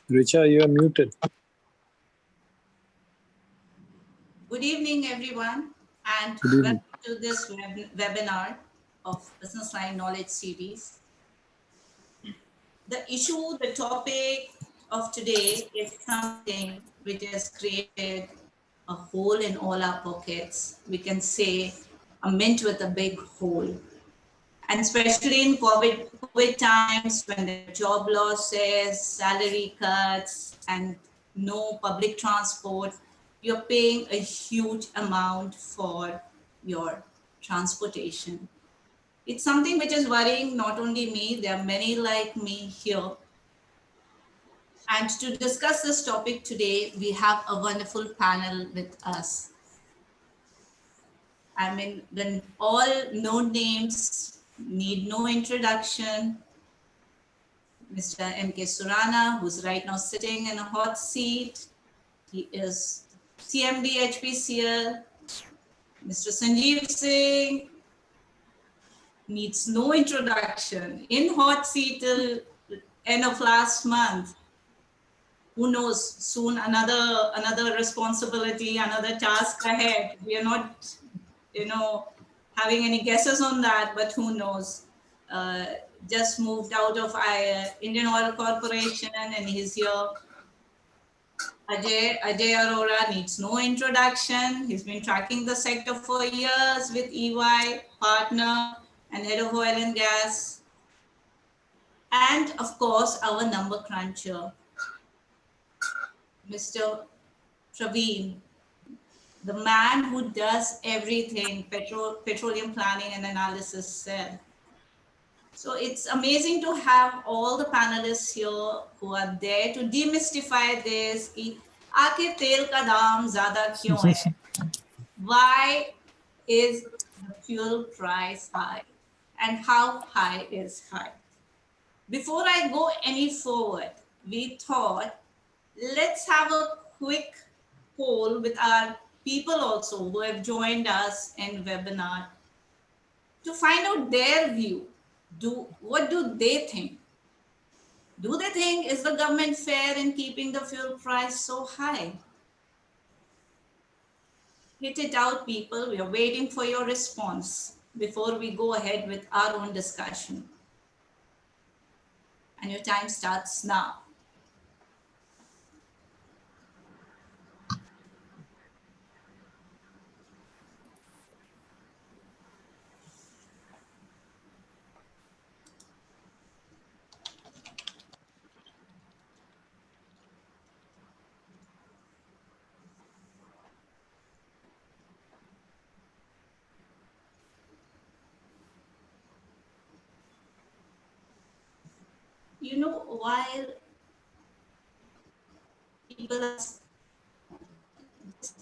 Richa, you are muted. Good evening, everyone, and Good evening. welcome to this webinar of BusinessLine Knowledge Series. The topic of today is something which has created a hole in all our pockets. We can say a mint with a big hole. And especially in COVID times when there are job losses, salary cuts, and no public transport, you're paying a huge amount for your transportation. It's something which is worrying not only me, there are many like me here. And to discuss this topic today, we have a wonderful panel with us. I mean, when all known names need no introduction, Mr. M.K. Surana, who's right now sitting in a hot seat. He is CMD HPCL. Mr. Sanjeev Singh needs no introduction. In hot seat till end of last month. Who knows, soon another responsibility, another task ahead. We are not, having any guesses on that, but who knows. Uh, just moved out of Indian Oil Corporation and he's here. Ajay Arora needs no introduction. He's been tracking the sector for years with EY, partner and head of oil and gas. And of course, our number cruncher, Mr. Praveen, the man who does everything, petroleum planning and analysis said. So it's amazing to have all the panelists here who are there to demystify this. आखिर तेल का दाम ज़्यादा क्यों है? Why is the fuel price high? And how high is high? Before I go any forward, we thought, let's have a quick poll with our people also who have joined us in webinar to find out their view. What do they think? Do they think is the government fair in keeping the fuel price so high? Hit it out, people. We are waiting for your response before we go ahead with our own discussion. And your time starts now. You know, while people are just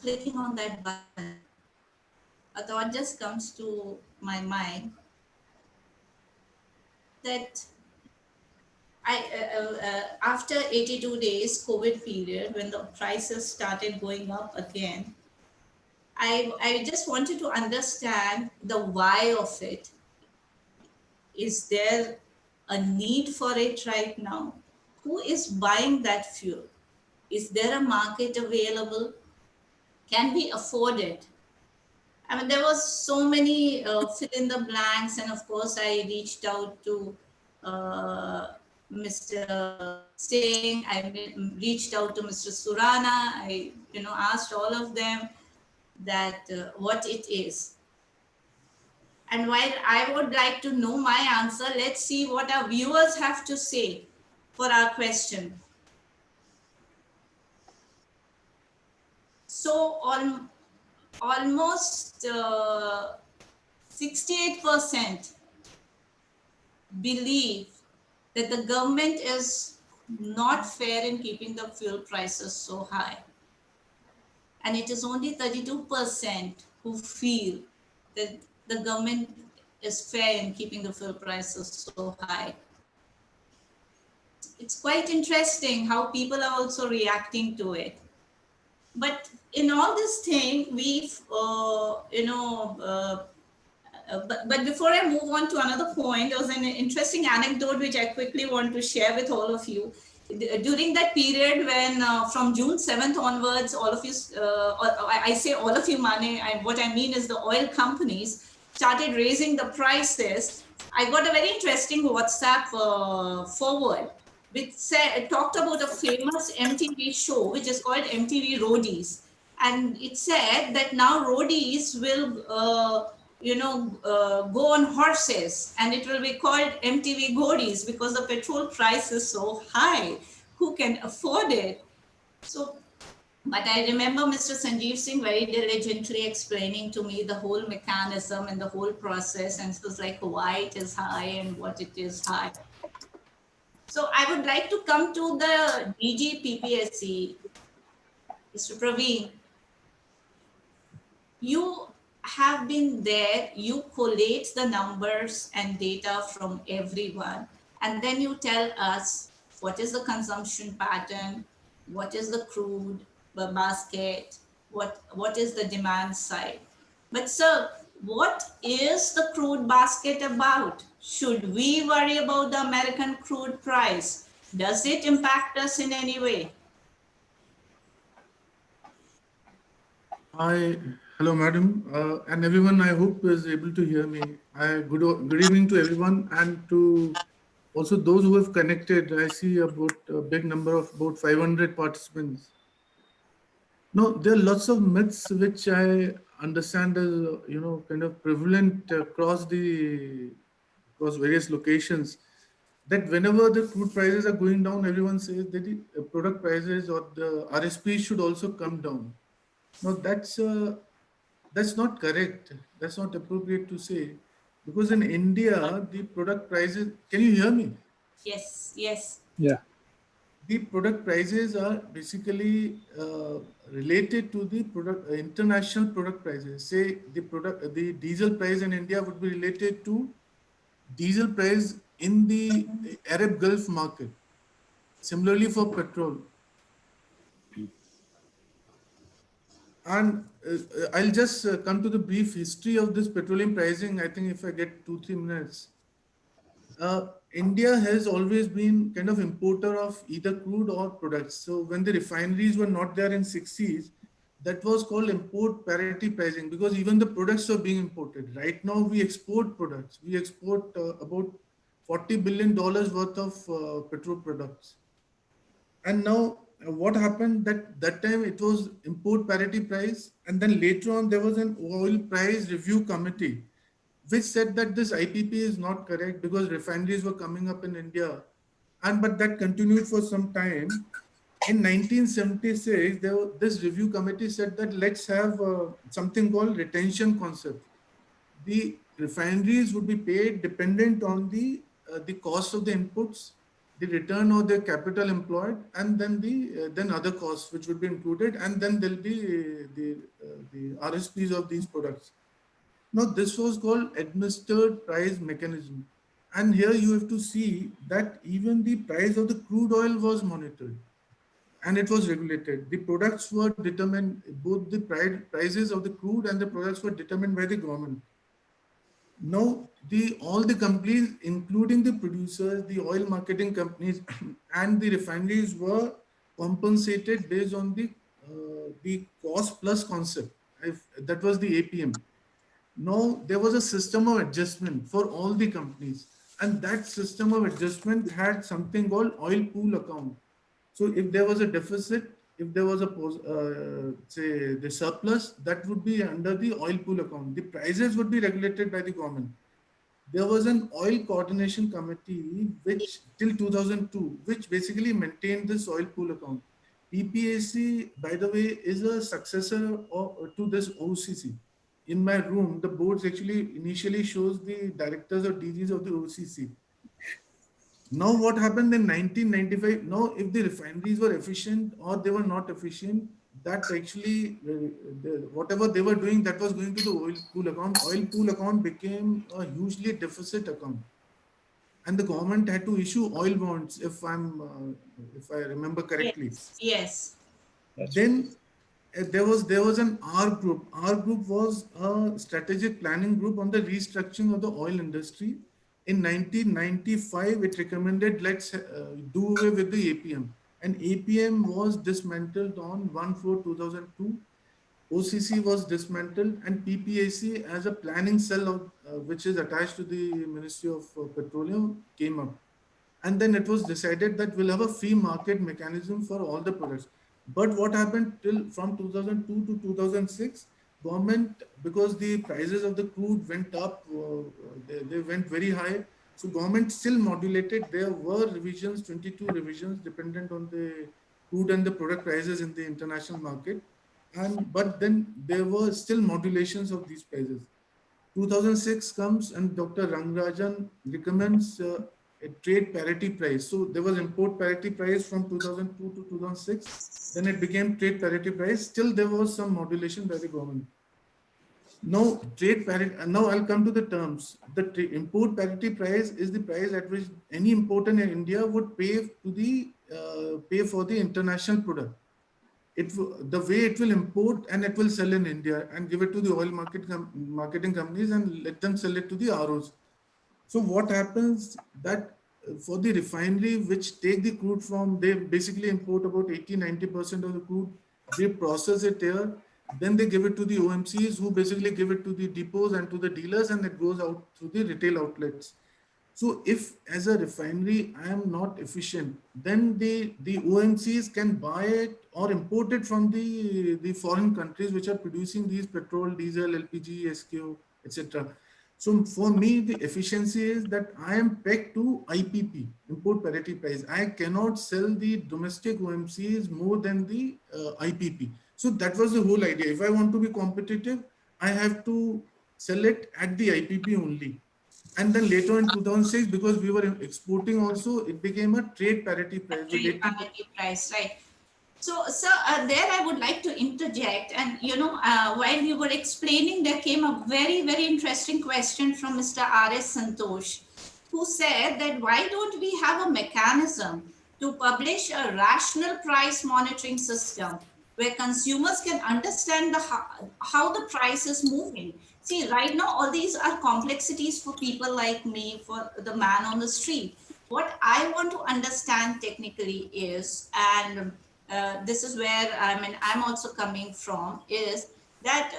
clicking on that button, a thought just comes to my mind that after 82 days COVID period, when the prices started going up again, I just wanted to understand the why of it. Is there a need for it right now? Who is buying that fuel? Is there a market available? Can we afford it? I mean, there was so many fill in the blanks, and of course, I reached out to Mr. Singh. I reached out to Mr. Surana. I, asked all of them that what it is. And while I would like to know my answer, let's see what our viewers have to say for our question. So almost 68% believe that the government is not fair in keeping the fuel prices so high. And it is only 32% who feel that the government is fair in keeping the fuel prices so high. It's quite interesting how people are also reacting to it. But in all this thing, we've, but before I move on to another point, there was an interesting anecdote which I quickly want to share with all of you. during that period when from June 7th onwards, all of you, I say all of you, money, what I mean is the oil companies started raising the prices. I got a very interesting WhatsApp forward which said, talked about a famous MTV show which is called MTV Roadies, and it said that now roadies will go on horses, and it will be called MTV Godies because the petrol price is so high. Who can afford it? So, but I remember Mr. Sanjeev Singh very diligently explaining to me the whole mechanism and the whole process, and it was like why it is high and what it is high. So I would like to come to the DG Mr. Praveen. You have been there, you collate the numbers and data from everyone, and then you tell us what is the consumption pattern, what is the crude basket, what is the demand side. But sir, what is the crude basket about? Should we worry about the American crude price? Does it impact us in any way? Hi, hello, madam, and everyone. I hope is able to hear me. Good evening to everyone, and to also those who have connected. I see about a big number of about 500 participants. No, there are lots of myths which I understand as kind of prevalent across various locations. That whenever the crude prices are going down, everyone says that the product prices or the RSP should also come down. No, that's not correct. That's not appropriate to say, because in India the product prices. Can you hear me? Yes, yes. Yeah. The product prices are basically related to the product international product prices. Say the diesel price in India would be related to diesel price in the Arab Gulf market. Similarly for petrol. And I'll just come to the brief history of this petroleum pricing. I think if I get 2 3 minutes, India has always been kind of importer of either crude or products. So when the refineries were not there in 60s, that was called import parity pricing, because even the products were being imported. Right now we export products. We export about $40 billion worth of petrol products. And now what happened, that time it was import parity price, and then later on there was an oil price review committee which said that this IPP is not correct because refineries were coming up in India. And but that continued for some time. In 1976, this review committee said that let's have something called retention concept. The refineries would be paid dependent on the cost of the inputs, the return of their capital employed, and then the then other costs which would be included, and then there'll be the RSPs of these products. Now this was called administered price mechanism, and here you have to see that even the price of the crude oil was monitored and it was regulated. The products were determined, both the prices of the crude and the products were determined by the government. Now, the all the companies, including the producers, the oil marketing companies, and the refineries, were compensated based on the cost plus concept. If that was the APM. Now there was a system of adjustment for all the companies, and that system of adjustment had something called oil pool account. So if there was a deficit, if there was say the surplus, that would be under the oil pool account. The prices would be regulated by the government. There was an oil coordination committee which till 2002, which basically maintained this oil pool account. PPAC, by the way, is a successor to this OCC. In my room, the boards actually initially shows the directors or DGs of the OCC. Now, what happened in 1995? Now, if the refineries were efficient or they were not efficient, that actually whatever they were doing, that was going to the oil pool account. Oil pool account became a hugely deficit account, and the government had to issue oil bonds. If I remember correctly, Yes, yes. That's right. then there was an R group. R group was a strategic planning group on the restructuring of the oil industry, In 1995, it recommended let's do away with the APM. And APM was dismantled on 1/4/2002. OCC was dismantled, and PPAC as a planning cell of, which is attached to the Ministry of Petroleum came up. And then it was decided that we'll have a free market mechanism for all the products. But what happened till from 2002 to 2006, government, because the prices of the crude went up, they went very high. So government still modulated. There were revisions, 22 revisions, dependent on the crude and the product prices in the international market. And but then there were still modulations of these prices. 2006 comes and Dr. Rangarajan recommends a trade parity price. So there was import parity price from 2002 to 2006. Then it became trade parity price. Still there was some modulation by the government. Now trade parity. Now I'll come to the terms. The import parity price is the price at which any importer in India would pay for the international product. The way it will import and it will sell in India and give it to the oil marketing companies and let them sell it to the ROs. So what happens that for the refinery which take the crude from, they basically import about 80-90% of the crude, they process it here, then they give it to the OMCs who basically give it to the depots and to the dealers, and it goes out through the retail outlets. So if as a refinery I am not efficient, then the OMCs can buy it or import it from the foreign countries which are producing these petrol, diesel, LPG, SKO, etc. So for me, the efficiency is that I am pegged to IPP, import parity price. I cannot sell the domestic OMCs more than the IPP. So that was the whole idea. If I want to be competitive, I have to sell it at the IPP only. And then later in 2006, because we were exporting also, it became a trade parity A price with trade 80. parity price, right? So, sir, there I would like to interject. And, while you were explaining, there came a very, very interesting question from Mr. R.S. Santosh, who said that why don't we have a mechanism to publish a rational price monitoring system where consumers can understand how the price is moving? See, right now, all these are complexities for people like me, for the man on the street. What I want to understand technically is, and this is where I'm also coming from, is that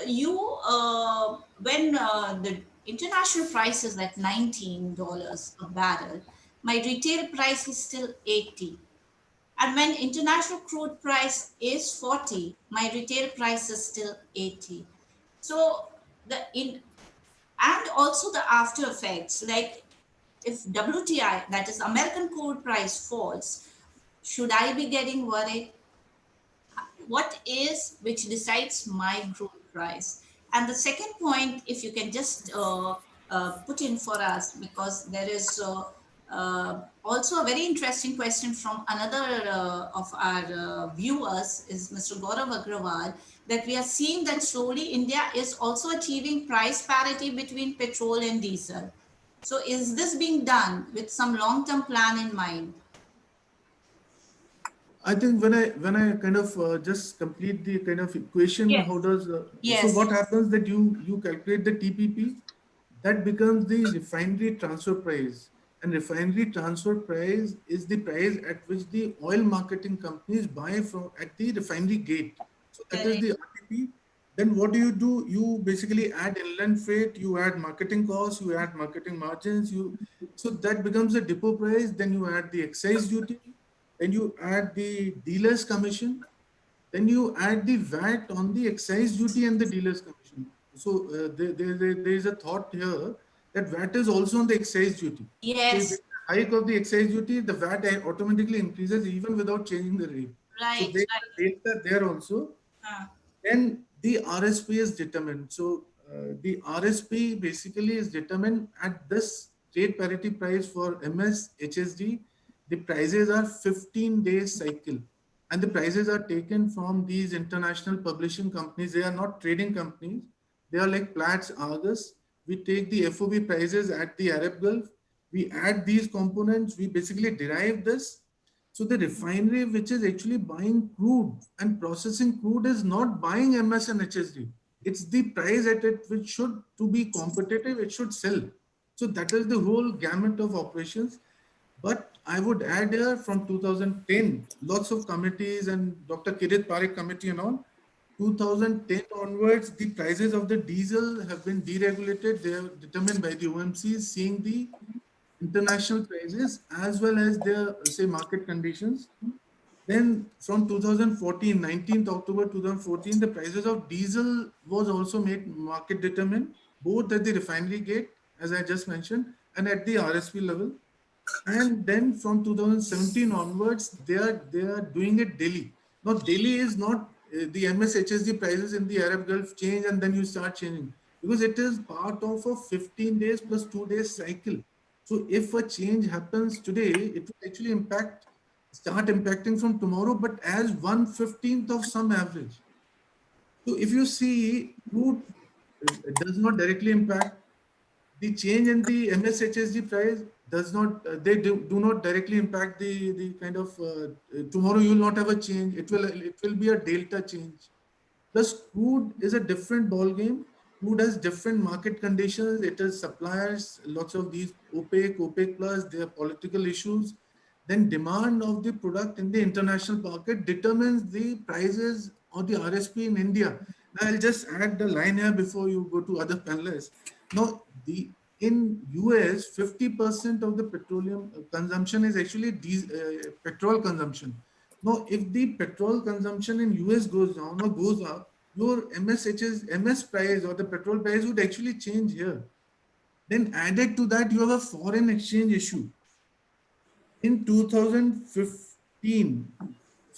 when the international price is like $19 a barrel, my retail price is still 80. And when international crude price is 40, my retail price is still 80. So the in and also the after effects, like if WTI, that is American crude price, falls, should I be getting worried? What is which decides my crude price? And the second point, if you can just put in for us, because there is also a very interesting question from another of our viewers, is Mr. Gaurav Agrawal, that we are seeing that slowly India is also achieving price parity between petrol and diesel. So is this being done with some long-term plan in mind? I think when I kind of just complete the kind of equation, how Yes. does so Yes. what happens that you calculate the TPP, that becomes the refinery transfer price, and refinery transfer price is the price at which the oil marketing companies buy from at the refinery gate. So that is Correct. the RTP. Then what do? You basically add inland freight, you add marketing costs, you add marketing margins, you so that becomes the depot price. Then you add the excise duty, then you add the dealer's commission, then you add the VAT on the excise duty and the dealer's commission. So there is a thought here that VAT is also on the excise duty. So if there Yes. is a hike of the excise duty, the VAT automatically increases even without changing the rate. So Right. there is Right. a delta there also. Uh, Then the RSP is determined. So the RSP basically is determined at this trade parity price for MS HSD. The prices are 15 days cycle, and the prices are taken from these international publishing companies. They are not trading companies. They are like Platts, Argus. We take the FOB prices at the Arab Gulf. We add these components. We basically derive this, so the refinery which is actually buying crude and processing crude is not buying MS and HSD. It's the price at it which should to be competitive, it should sell. So that is the whole gamut of operations. But I would add here from 2010, lots of committees and Dr. Kirit Parikh committee and all, 2010 onwards, the prices of the diesel have been deregulated. They are determined by the OMCs, seeing the international prices as well as their, say, market conditions. Then from 2014, 19th October 2014, the prices of diesel was also made market determined, both at the refinery gate, as I just mentioned, and at the RSP level. And then from 2017 onwards, they are doing it daily. Now, daily is not the MSHSD prices in the Arab Gulf change and then you start changing, because it is part of a 15 days plus 2 days cycle. So if a change happens today, it will actually start impacting from tomorrow, but as 1/15th of some average. So if you see, crude does not directly impact. The change in the MSHSG price does not, they do not directly impact the kind of, tomorrow you will not have a change. It will be a delta change. Plus, crude is a different ball game. Crude has different market conditions. It has suppliers, lots of these OPEC plus, there are political issues. Then demand of the product in the international market determines the prices or the RSP in India. Now, I'll just add the line here before you go to other panelists. Now, in US, 50% of the petroleum consumption is actually petrol consumption. Now, if the petrol consumption in US goes down or goes up, your MS price or the petrol price would actually change here. Then added to that, you have a foreign exchange issue. In 2015,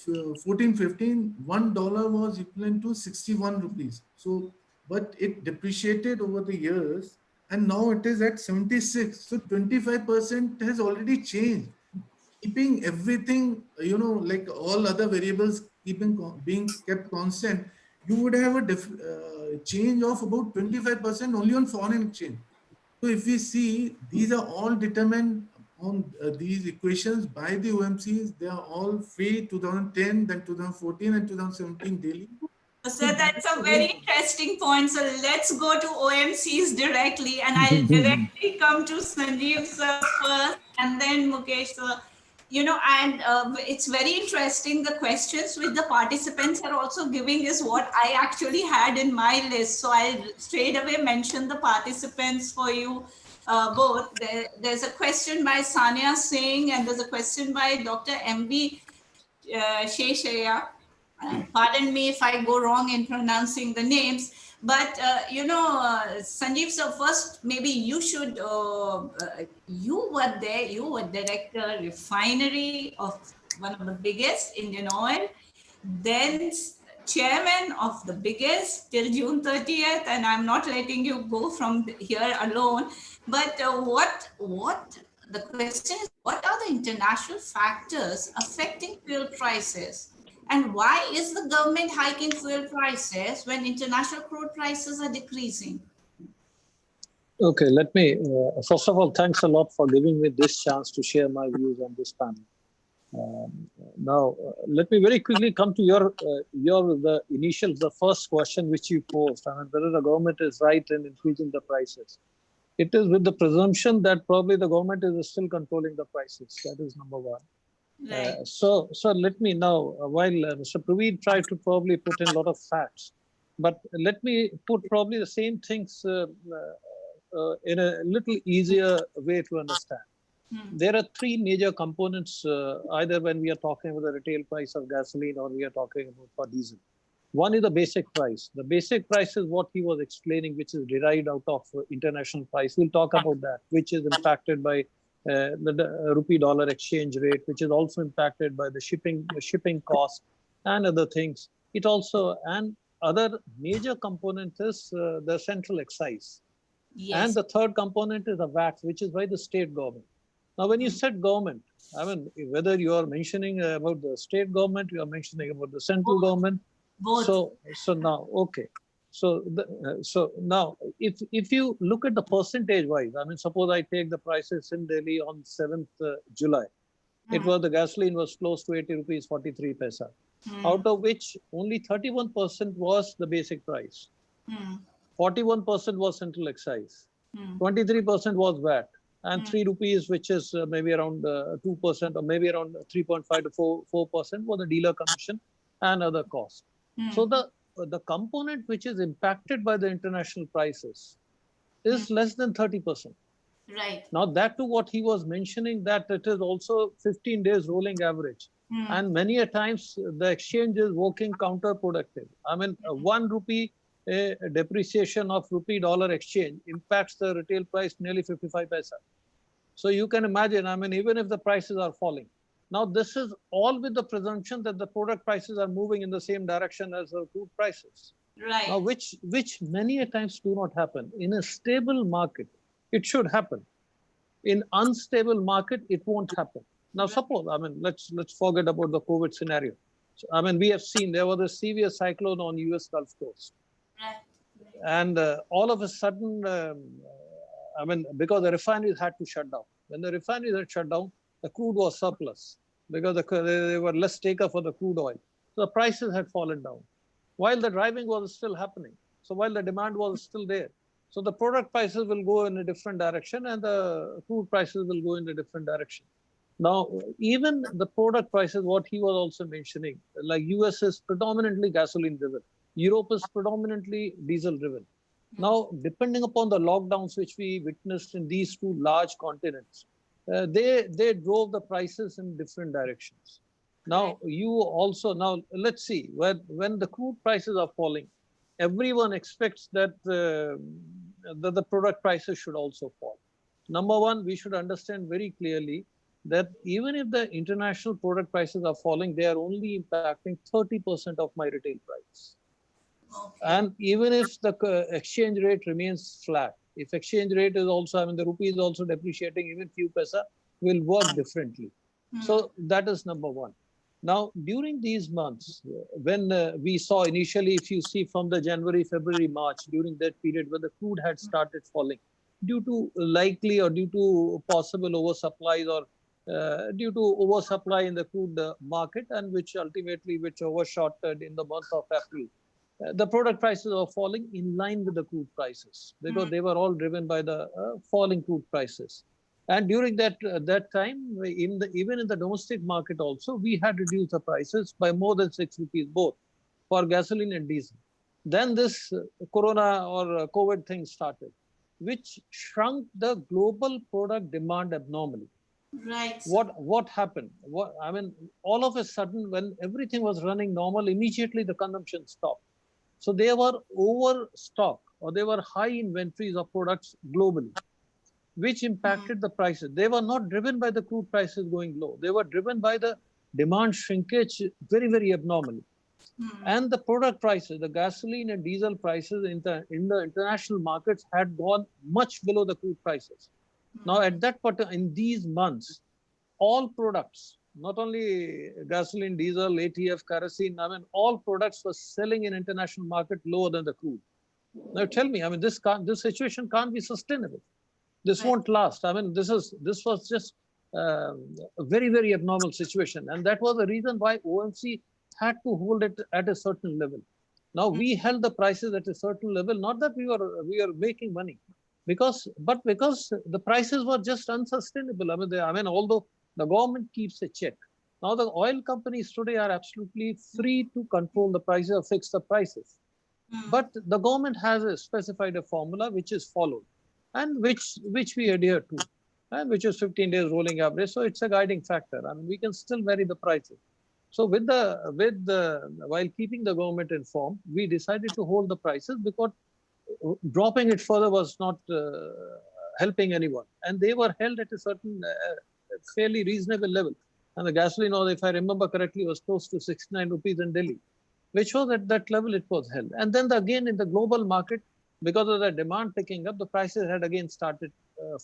14-15, $1 was equivalent to 61 rupees. So, but it depreciated over the years and now it is at 76. So 25% has already changed. Keeping everything, like all other variables being kept constant, you would have a change of about 25% only on foreign exchange. So if we see, these are all determined on these equations by the OMCs. They are all free 2010, then 2014 and 2017 daily. So So that is that's a the very whole. interesting point. So let's go to OMCs directly, and I'll directly come to Sanjeev sir first, and then Mukesh sir. And it's very interesting. The questions which the participants are also giving is what I actually had in my list. So I'll straight away mention the participants for you both. There's a question by Sania Singh, and there's a question by Dr. MB Sheshaya. Pardon me if I go wrong in pronouncing the names, but Sanjeev, so first maybe you should, you were there, you were director refinery of one of the biggest, Indian Oil, then chairman of the biggest till June 30th, and I'm not letting you go from here alone. But what the question is, what are the international factors affecting fuel prices? And why is the government hiking fuel prices when international crude prices are decreasing? Okay, let me, first of all, thanks a lot for giving me this chance to share my views on this panel. Now, let me very quickly come to the first question which you posed. I mean, whether the government is right in increasing the prices. It is with the presumption that probably the government is still controlling the prices. That is number one. Right. So let me now, while Mr. Praveen tried to probably put in a lot of facts, but let me put probably the same things in a little easier way to understand. There are three major components, either when we are talking about the retail price of gasoline or we are talking about for diesel. One is the basic price. The basic price is what he was explaining, which is derived out of international price. We'll talk about that, which is impacted by the rupee dollar exchange rate, which is also impacted by the shipping cost and other things. It also, and other major component is the central excise. Yes. And the third component is the VAT, which is by the state government. Now, when you said government, I mean, whether you are mentioning about the state government, you are mentioning about the central government. Both. So now, okay. So now, if you look at the percentage wise, I mean, suppose I take the prices in Delhi on 7th July, it was, the gasoline was close to 80 rupees 43 paisa, out of which only 31% was the basic price. 41% was central excise. 23% was VAT, and 3 rupees, which is maybe around 2% or maybe around 3.5 to 4% was the dealer commission and other costs. So the component which is impacted by the international prices is less than 30%. Right. Now that to what he was mentioning, that it is also 15 days rolling average. And many a times the exchange is working counterproductive. I mean, 1 rupee depreciation of rupee dollar exchange impacts the retail price nearly 55 paisa. So you can imagine, I mean, even if the prices are falling. Now this is all with the presumption that the product prices are moving in the same direction as the crude prices. Right. Now, which many a times do not happen. In a stable market, it should happen. In unstable market, it won't happen. Now, suppose, I mean, let's forget about the COVID scenario. So, I mean, we have seen there was a severe cyclone on US Gulf Coast. Right. And all of a sudden, I mean, because the refineries had to shut down. When the refineries had shut down, the crude was surplus because they were less taker for the crude oil. So the prices had fallen down while the driving was still happening. So while the demand was still there. So the product prices will go in a different direction and the crude prices will go in a different direction. Now, even the product prices, what he was also mentioning, like US is predominantly gasoline driven. Europe is predominantly diesel driven. Now, depending upon the lockdowns which we witnessed in these two large continents, they drove the prices in different directions. Now, you also, now let's see, when the crude prices are falling, everyone expects that the product prices should also fall. Number one, we should understand very clearly that even if the international product prices are falling, they are only impacting 30% of my retail price. Okay. And even if the exchange rate remains flat, if exchange rate is also, I mean, the rupee is also depreciating, even few paisa will work differently. So that is number one. Now, during these months, when we saw initially, if you see from the January, February, March, during that period when the crude had started falling, due to likely or due to possible oversupplies or due to oversupply in the crude market, and which ultimately overshot in the month of April. The product prices are falling in line with the crude prices because they were all driven by the falling crude prices. And during that time, even in the domestic market also, we had reduced the prices by more than 6 rupees both for gasoline and diesel. Then this corona or COVID thing started, which shrunk the global product demand abnormally. Right. What happened? I mean, all of a sudden, when everything was running normal, immediately the consumption stopped. So they were overstock or they were high inventories of products globally, which impacted the prices. They were not driven by the crude prices going low. They were driven by the demand shrinkage very, very abnormally. And the product prices, the gasoline and diesel prices in the international markets had gone much below the crude prices. Now, at that point, in these months, all products, not only gasoline, diesel, ATF, kerosene, I mean, all products were selling in international market lower than the crude. Now, tell me, I mean, this situation can't be sustainable. This won't last. I mean, this was just a very, very abnormal situation. And that was the reason why OMC had to hold it at a certain level. Now, we held the prices at a certain level, not that we were making money, because the prices were just unsustainable. I mean, although the government keeps a check. Now, the oil companies today are absolutely free to control the prices or fix the prices. But the government has specified a formula which is followed and which we adhere to, and which is 15 days rolling average. So it's a guiding factor. I mean, we can still vary the prices. So while keeping the government informed, we decided to hold the prices because dropping it further was not helping anyone. And they were held at a certain fairly reasonable level. And the gasoline oil, if I remember correctly, was close to 69 rupees in Delhi, which was at that level it was held. And then again in the global market, because of the demand picking up, the prices had again started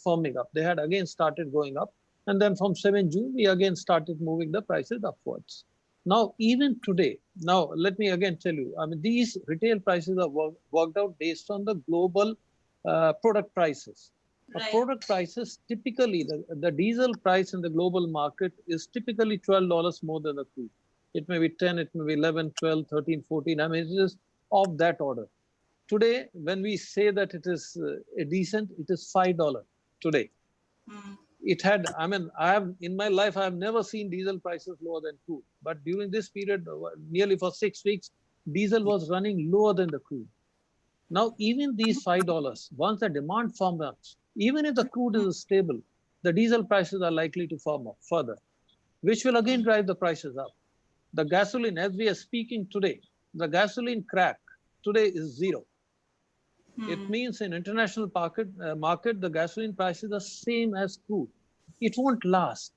firming up. They had again started going up. And then from 7 June, we again started moving the prices upwards. Now, even today, now let me again tell you, I mean, these retail prices are worked out based on the global product prices. Right. Product prices, typically, the diesel price in the global market is typically $12 more than the crude. It may be 10, it may be 11, 12, 13, 14. I mean, it is of that order. Today, when we say that it is a decent, it is $5 today. Mm. It had, I mean, I have in my life, I have never seen diesel prices lower than crude. But during this period, nearly for 6 weeks, diesel was running lower than the crude. Now, even these $5, once the demand firms up, even if the crude is stable, the diesel prices are likely to firm up further, which will again drive the prices up. The gasoline, as we are speaking today, the gasoline crack today is zero. It Mm. means in international market, the gasoline prices are same as crude. It won't last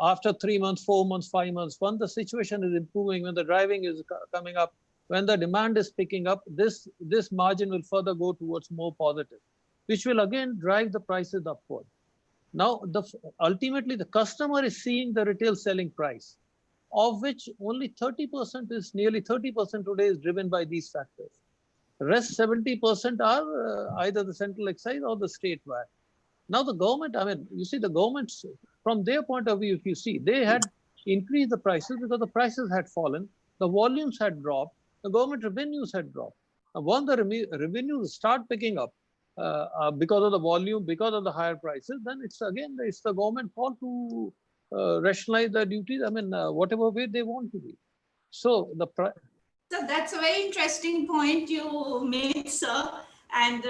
after 3 months, 4 months, 5 months. When the situation is improving, when the driving is coming up, when the demand is picking up, this margin will further go towards more positive, which will again drive the prices upward. Now, ultimately, the customer is seeing the retail selling price, of which only 30% is nearly 30% today is driven by these factors. The rest 70% are either the central excise or the state VAT. Now the government, I mean, you see the governments, from their point of view, if you see, they had increased the prices because the prices had fallen, the volumes had dropped, the government revenues had dropped. Now once the revenues start picking up because of the volume, because of the higher prices, then it's the government call to rationalize the duties, I mean, whatever way they want to be. So So that's a very interesting point you made, sir. And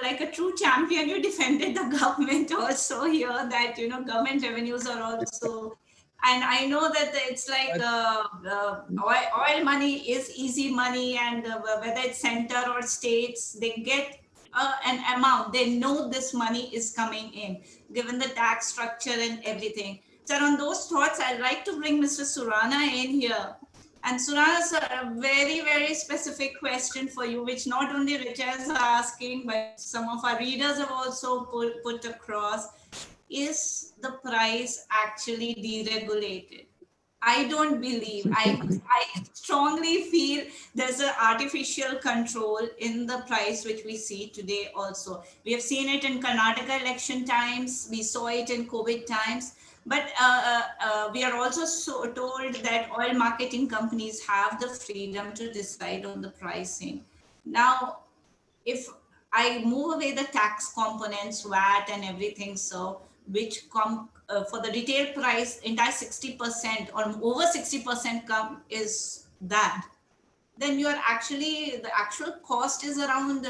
like a true champion, you defended the government also here. That government revenues are also, and I know that it's like oil money is easy money, and whether it's center or states, they get an amount. They know this money is coming in, given the tax structure and everything. So on those thoughts, I'd like to bring Mr. Surana in here. And Surana, sir, a very, very specific question for you, which not only Richa is asking, but some of our readers have also put across. Is the price actually deregulated? I don't believe. I strongly feel there's an artificial control in the price which we see today also. We have seen it in Karnataka election times. We saw it in COVID times. But we are also told that oil marketing companies have the freedom to decide on the pricing. Now, if I move away the tax components, VAT and everything, so which come for the retail price, entire 60% or over 60% come is that, then you are actually, the actual cost is around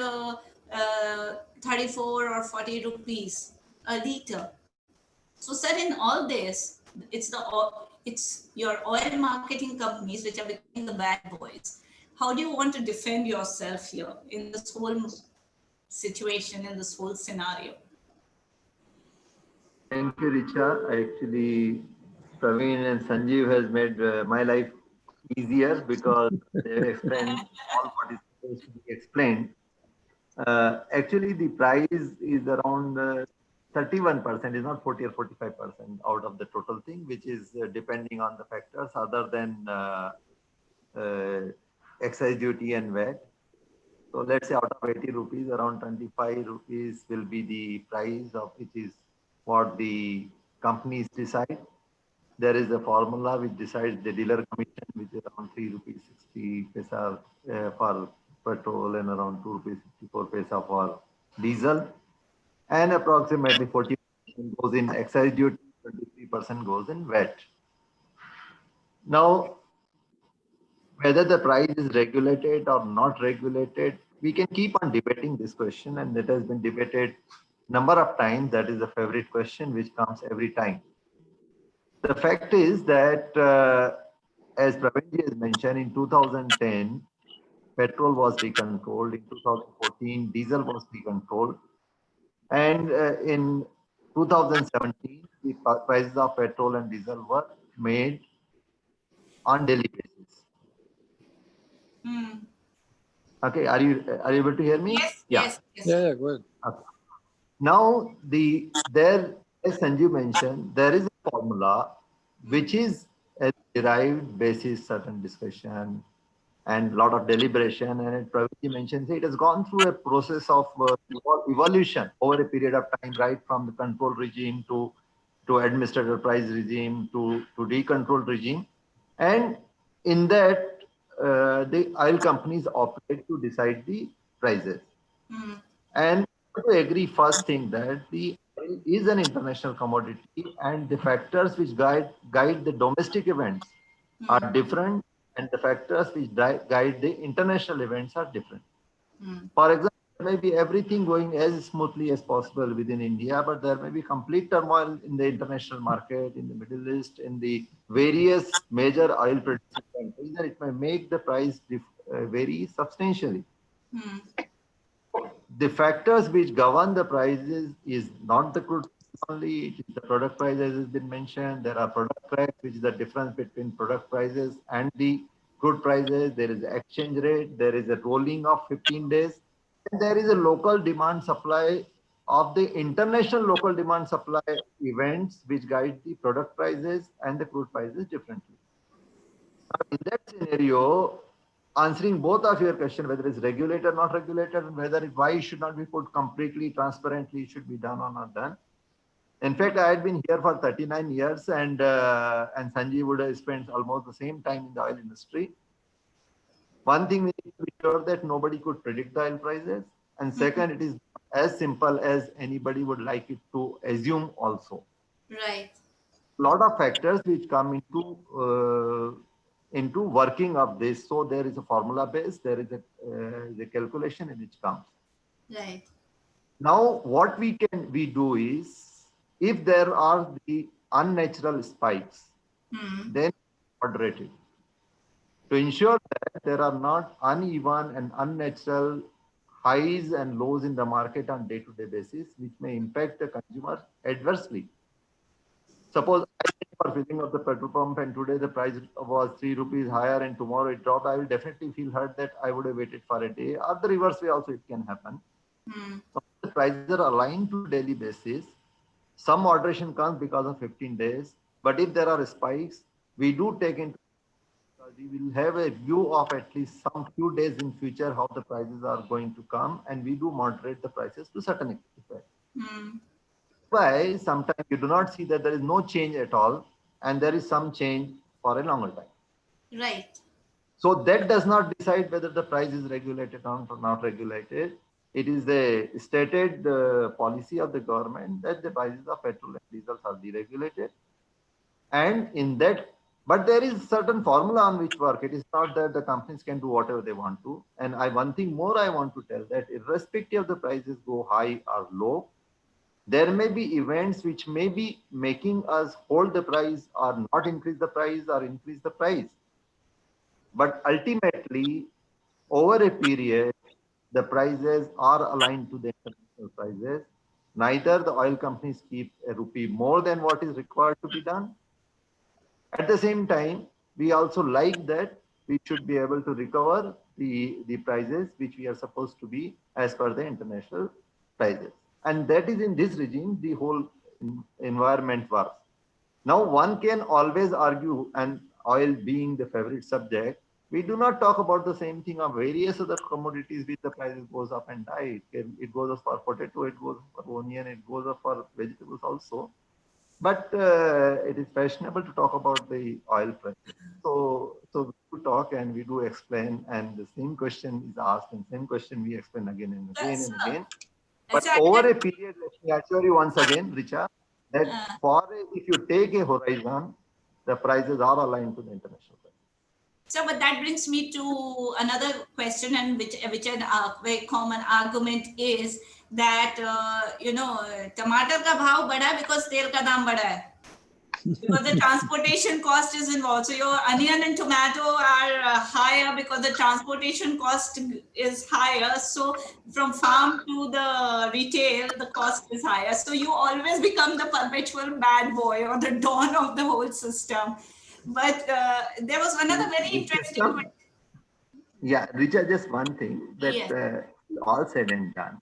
34 or 40 rupees a liter. So sir, in all this, it's your oil marketing companies which are becoming the bad boys. How do you want to defend yourself here in this whole situation, in this whole scenario? Thank you, Richa. Actually, Praveen and Sanjeev has made my life easier because they explained all what is supposed to be explained. Actually, the price is around 31%, is not 40 or 45% out of the total thing, which is depending on the factors other than excise duty and VAT. So let's say out of 80 rupees, around 25 rupees will be the price of which is what the companies decide. There is a formula which decides the dealer commission, which is around 3 rupees 60 paisa for petrol and around 2 rupees 54 paisa for diesel, and approximately 40% goes in excise duty, 23% goes in VAT. Now, whether the price is regulated or not regulated, we can keep on debating this question, and it has been debated number of times. That is a favorite question which comes every time. The fact is that, as Praveenji has mentioned, in 2010, petrol was decontrolled. In 2014, diesel was decontrolled. And in 2017, the prices of petrol and diesel were made on daily basis. Okay, are you able to hear me? Yes, Yeah. yes, yes. yeah, go ahead. Okay. Now, as Sanjeev mentioned, there is a formula which is a derived basis certain discussion and a lot of deliberation. And Praveenji mentioned it has gone through a process of evolution over a period of time, right from the control regime to administrative price regime to decontrol regime. And in that, the oil companies operate to decide the prices. Mm. And to agree first thing that the oil is an international commodity and the factors which guide the domestic events are Mm. different and the factors which guide the international events are different. Mm. For example, there may be everything going as smoothly as possible within India, but there may be complete turmoil in the international market, in the Middle East, in the various major oil producing countries, and it may make the price vary substantially. Mm. The factors which govern the prices is not the crude only, it is the product price as has been mentioned. There are product cracks, which is the difference between product prices and the crude prices. There is exchange rate, there is a rolling of 15 days, and there is a local demand supply of the international local demand supply events which guide the product prices and the crude prices differently. In that scenario, answering both of your question, whether it's regulated or not regulated, and whether why it should not be put completely transparently, it should be done or not done. In fact, I had been here for 39 years, and Sanjeev would have spent almost the same time in the oil industry. One thing we need to be sure that nobody could predict the oil prices, and second, it is as simple as anybody would like it to assume also. Right. Lot of factors which come into working of this. So there is a formula base, there is the calculation in which comes. Right. Now, what we do is, if there are the unnatural spikes, Mm. then moderate it to ensure that there are not uneven and unnatural highs and lows in the market on day-to-day basis, which may impact the consumer adversely. Suppose I pay for filling of the petrol pump and today the price was 3 rupees higher and tomorrow it dropped, I will definitely feel hurt that I would have waited for a day, or the reverse way also it can happen. Mm. So the prices are aligned to daily basis. Some moderation comes because of 15 days, but if there are spikes, we do take into because we will have a view of at least some few days in future how the prices are going to come, and we do moderate the prices to certain effect. Mm. Why sometimes you do not see that there is no change at all and there is some change for a longer time. Right. So that does not decide whether the price is regulated or not regulated. It is the stated policy of the government that the prices of petrol and diesel are deregulated. And in that, but there is certain formula on which work. It is not that the companies can do whatever they want to. And one thing more I want to tell that irrespective of the prices go high or low, there may be events which may be making us hold the price or not increase the price or increase the price. But ultimately, over a period, the prices are aligned to the international prices. Neither the oil companies keep a rupee more than what is required to be done. At the same time, we also like that we should be able to recover the prices which we are supposed to be as per the international prices. And that is in this regime, the whole environment works. Now, one can always argue, and oil being the favorite subject, we do not talk about the same thing of various other commodities which the prices goes up and down. It goes up for potato, it goes up for onion, it goes up for vegetables also. But it is fashionable to talk about the oil price. So we do talk and we do explain, and the same question is asked, and same question we explain again and again That's and again. But exactly. over a period, let me assure you once again, Richa, that Uh, if you take a horizon, the prices are aligned to the international price. So, but that brings me to another question, and which an very common argument is that टमाटर का भाव बढ़ा है because तेल का दाम बढ़ा है. Because the transportation cost is involved. So your onion and tomato are higher because the transportation cost is higher. So from farm to the retail, the cost is higher. So you always become the perpetual bad boy or the dawn of the whole system. But there was another very The interesting system, question. yeah, Richa, just one thing that Yes. all said and done,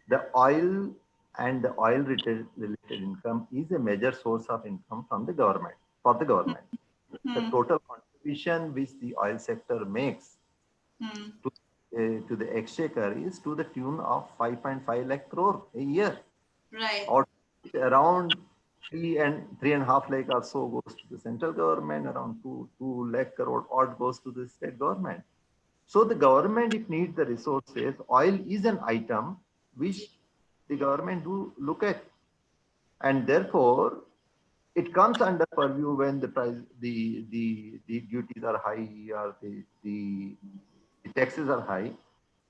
the oil and the oil related income is a major source of income from the government, for the government. The Hmm. total contribution which the oil sector makes Hmm. to the exchequer is to the tune of 5.5 lakh crore a year. Right. Or around 3.5 lakh or so goes to the central government, around 2 lakh crore odd goes to the state government. So the government, if needs the resources, oil is an item which the government do look at, and therefore it comes under purview when the price, the duties are high or the taxes are high.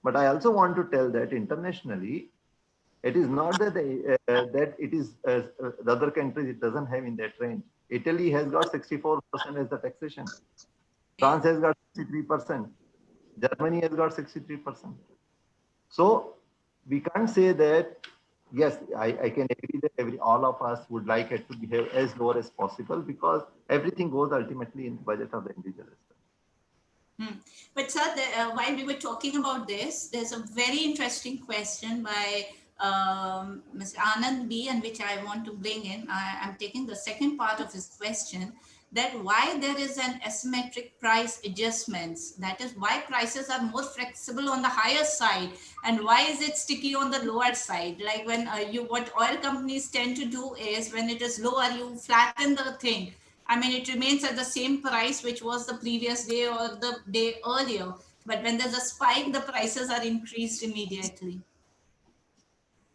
But I also want to tell that internationally, it is not that that it is the other countries it doesn't have in that range. Italy has got 64% as the taxation. France has got 63%. Germany has got 63%. So we can't say that, yes, I can agree that all of us would like it to behave as low as possible, because everything goes ultimately in the budget of the individual. But sir, while we were talking about this, there's a very interesting question by Mr. Anand B, and which I want to bring in. I'm taking the second part of his question, that why there is an asymmetric price adjustments. That is why prices are more flexible on the higher side, and why is it sticky on the lower side? Like when what oil companies tend to do is when it is lower, you flatten the thing. I mean, it remains at the same price, which was the previous day or the day earlier. But when there's a spike, the prices are increased immediately.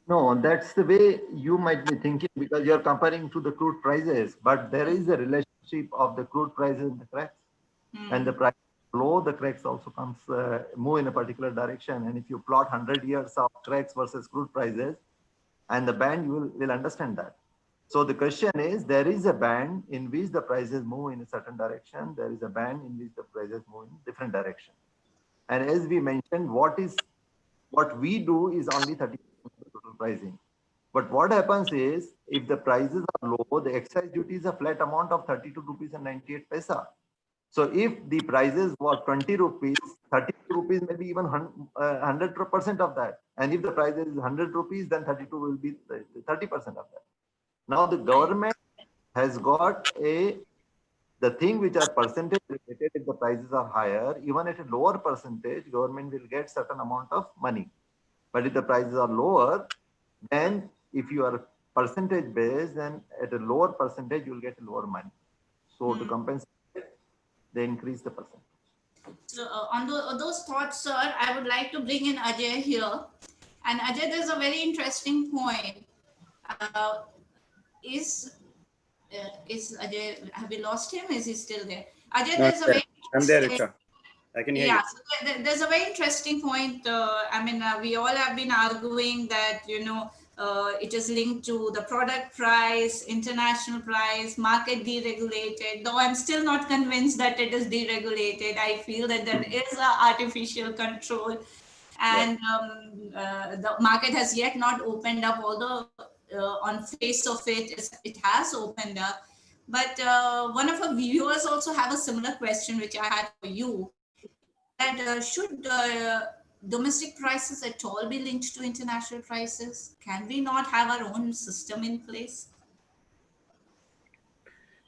No, that's the way you might be thinking, because you're comparing to the crude prices, but there is a relationship of the crude prices and the cracks. And the price low, the cracks also comes move in a particular direction. And if you plot 100 years of cracks versus crude prices and the band, you will understand that. So the question is, there is a band in which the prices move in a certain direction. There is a band in which the prices move in different direction. And as we mentioned, what we do is only 30% of the total pricing. But what happens is, if the prices are low, the excise duty is a flat amount of 32 rupees and 98 paisa. So if the prices were 20 rupees, 30 rupees may be even 100% of that. And if the price is 100 rupees, then 32 will be 30% of that. Now the government has got the thing which are percentage related. If the prices are higher, even at a lower percentage, government will get certain amount of money. But if the prices are lower, then if you are percentage based, then at a lower percentage, you will get lower money. So to compensate, they increase the percentage. So on those thoughts, sir, I would like to bring in Ajay here. And Ajay, there's a very interesting point. Is Ajay, have we lost him? Is he still there? Ajay, No, there's a very I'm there, Richa. I can hear you. So there's a very interesting point. I mean, we all have been arguing that, it is linked to the product price, international price, market deregulated, though I'm still not convinced that it is deregulated. I feel that there is artificial control, and the market has yet not opened up, although on face of it has opened up. But one of our viewers also have a similar question, which I had for you, that should domestic prices at all be linked to international prices? Can we not have our own system in place?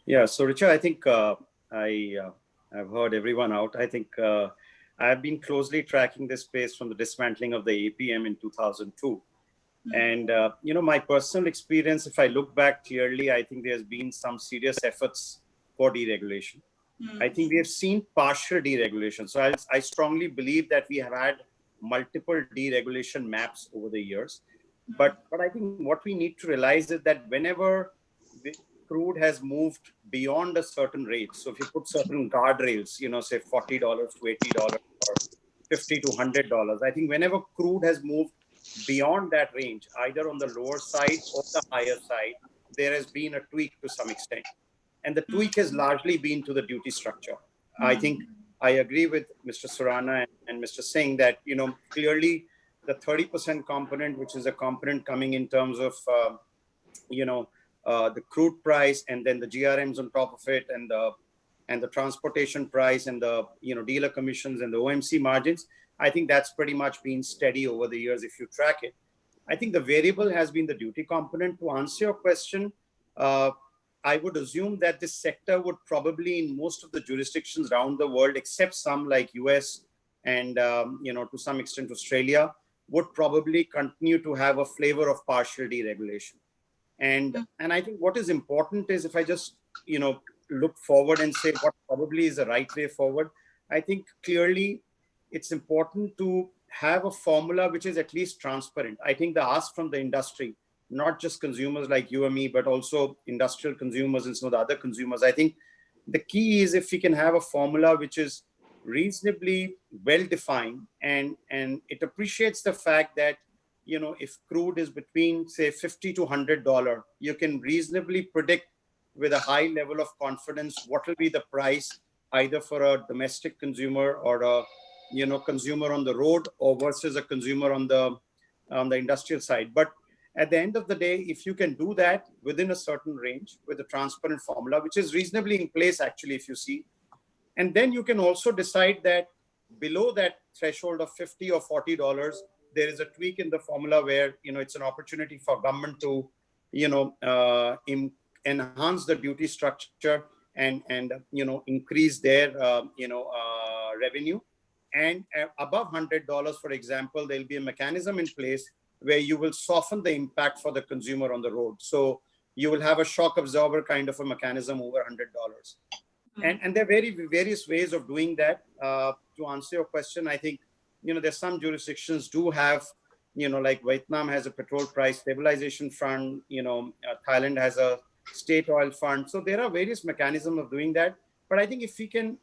Yeah, so Richa, I think I've heard everyone out. I think I've been closely tracking this space from the dismantling of the APM in 2002. And, my personal experience, if I look back clearly, I think there's been some serious efforts for deregulation. I think we have seen partial deregulation. So I strongly believe that we have had multiple deregulation maps over the years. But I think what we need to realize is that whenever the crude has moved beyond a certain rate, so if you put certain guardrails, say $40 to $80 or $50 to $100, I think whenever crude has moved beyond that range, either on the lower side or the higher side, there has been a tweak to some extent. And the tweak has largely been to the duty structure. I think I agree with Mr. Surana and Mr. Singh that, clearly the 30% component, which is a component coming in terms of, the crude price, and then the GRMs on top of it, and the transportation price, and the, dealer commissions and the OMC margins, I think that's pretty much been steady over the years if you track it. I think the variable has been the duty component. To answer your question, I would assume that this sector would probably, in most of the jurisdictions around the world, except some like US and, to some extent Australia, would probably continue to have a flavor of partial deregulation. And I think what is important is, if I just, look forward and say what probably is the right way forward, I think clearly it's important to have a formula which is at least transparent. I think the ask from the industry, not just consumers like you and me, but also industrial consumers and some of the other consumers, I think the key is if we can have a formula which is reasonably well defined, and it appreciates the fact that, you know, if crude is between say $50 to $100, you can reasonably predict with a high level of confidence what will be the price either for a domestic consumer or a, you know, consumer on the road, or versus a consumer on the industrial side. But at the end of the day, if you can do that within a certain range with a transparent formula, which is reasonably in place actually, if you see, and then you can also decide that below that threshold of $50 or $40, there is a tweak in the formula where, you know, it's an opportunity for government to, you know, enhance the duty structure and you know, increase their revenue. And above $100, for example, there'll be a mechanism in place where you will soften the impact for the consumer on the road. So you will have a shock absorber kind of a mechanism over $100. And there are various ways of doing that. To answer your question, I think, you know, there's some jurisdictions do have, you know, like Vietnam has a petrol price stabilization fund, you know, Thailand has a state oil fund. So there are various mechanisms of doing that. But I think if we can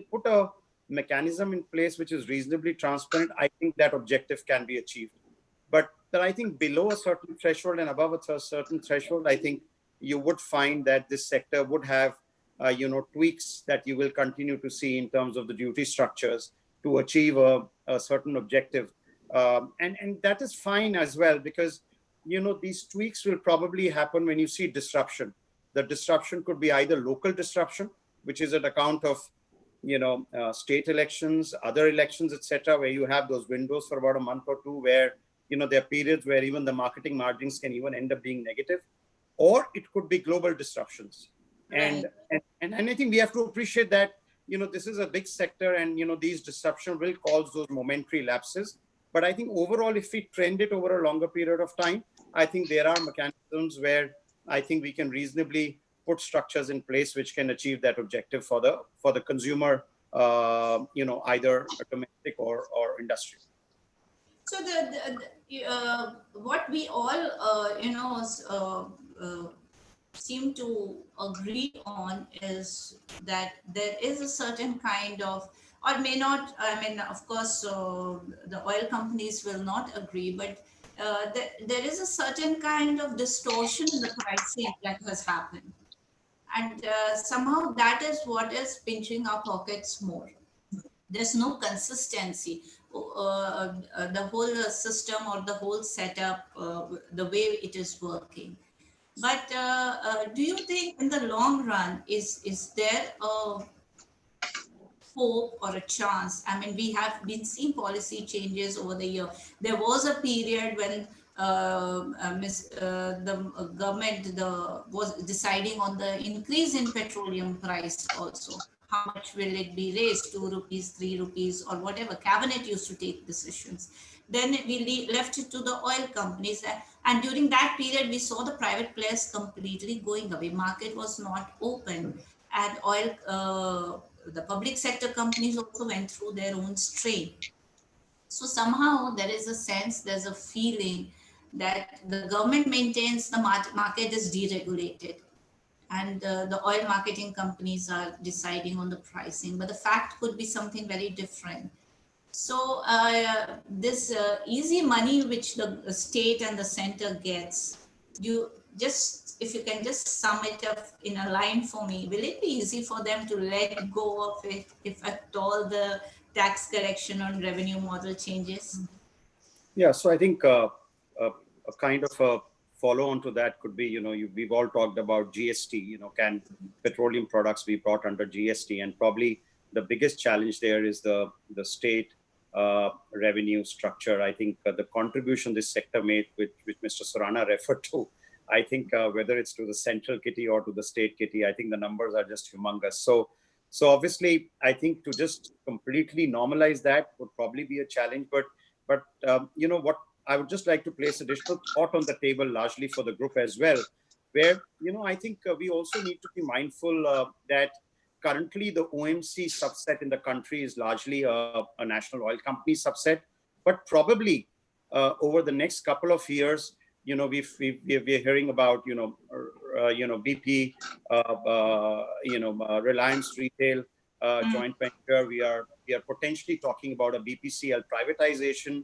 put a mechanism in place which is reasonably transparent, I think that objective can be achieved. But I think below a certain threshold and above a certain threshold, I think you would find that this sector would have you know, tweaks that you will continue to see in terms of the duty structures to achieve a certain objective. And that is fine as well, because, you know, these tweaks will probably happen when you see disruption. The disruption could be either local disruption, which is an account of, you know, state elections, other elections, etc., where you have those windows for about a month or two where, you know, there are periods where even the marketing margins can even end up being negative, or it could be global disruptions. Right. And I think we have to appreciate that, you know, this is a big sector, and, you know, these disruptions will cause those momentary lapses. But I think overall, if we trend it over a longer period of time, I think there are mechanisms where I think we can reasonably put structures in place which can achieve that objective for the consumer, you know, either domestic or industrial. So what we all seem to agree on is that there is a certain kind of, or may not, I mean, of course, the oil companies will not agree, but there is a certain kind of distortion in the pricing that has happened. And somehow that is what is pinching our pockets more. There's no consistency. The whole system or the whole setup, the way it is working. But do you think in the long run, is there a hope or a chance? I mean, we have been seeing policy changes over the year. There was a period when the government was deciding on the increase in petroleum price also. How much will it be raised? 2 rupees, 3 rupees, or whatever. Cabinet used to take decisions. Then we left it to the oil companies. And during that period, we saw the private players completely going away. Market was not open. And the public sector companies also went through their own strain. So somehow there is a sense, there's a feeling that the government maintains the market is deregulated, and the oil marketing companies are deciding on the pricing, but the fact could be something very different. So this easy money which the state and the center gets, if you can just sum it up in a line for me, will it be easy for them to let go of it if at all the tax correction on revenue model changes? Yeah, so I think a kind of a follow on to that could be, you know, we've all talked about GST, you know, can petroleum products be brought under GST? And probably the biggest challenge there is the state revenue structure. I think the contribution this sector made, which Mr. Surana referred to, I think whether it's to the central kitty or to the state kitty, I think the numbers are just humongous. So obviously, I think to just completely normalize that would probably be a challenge. But you know what, I would just like to place additional thought on the table, largely for the group as well, where, you know, I think we also need to be mindful that, currently the OMC subset in the country is largely a national oil company subset, but probably over the next couple of years, we're hearing about, BP, Reliance Retail joint venture. We are potentially talking about a BPCL privatization.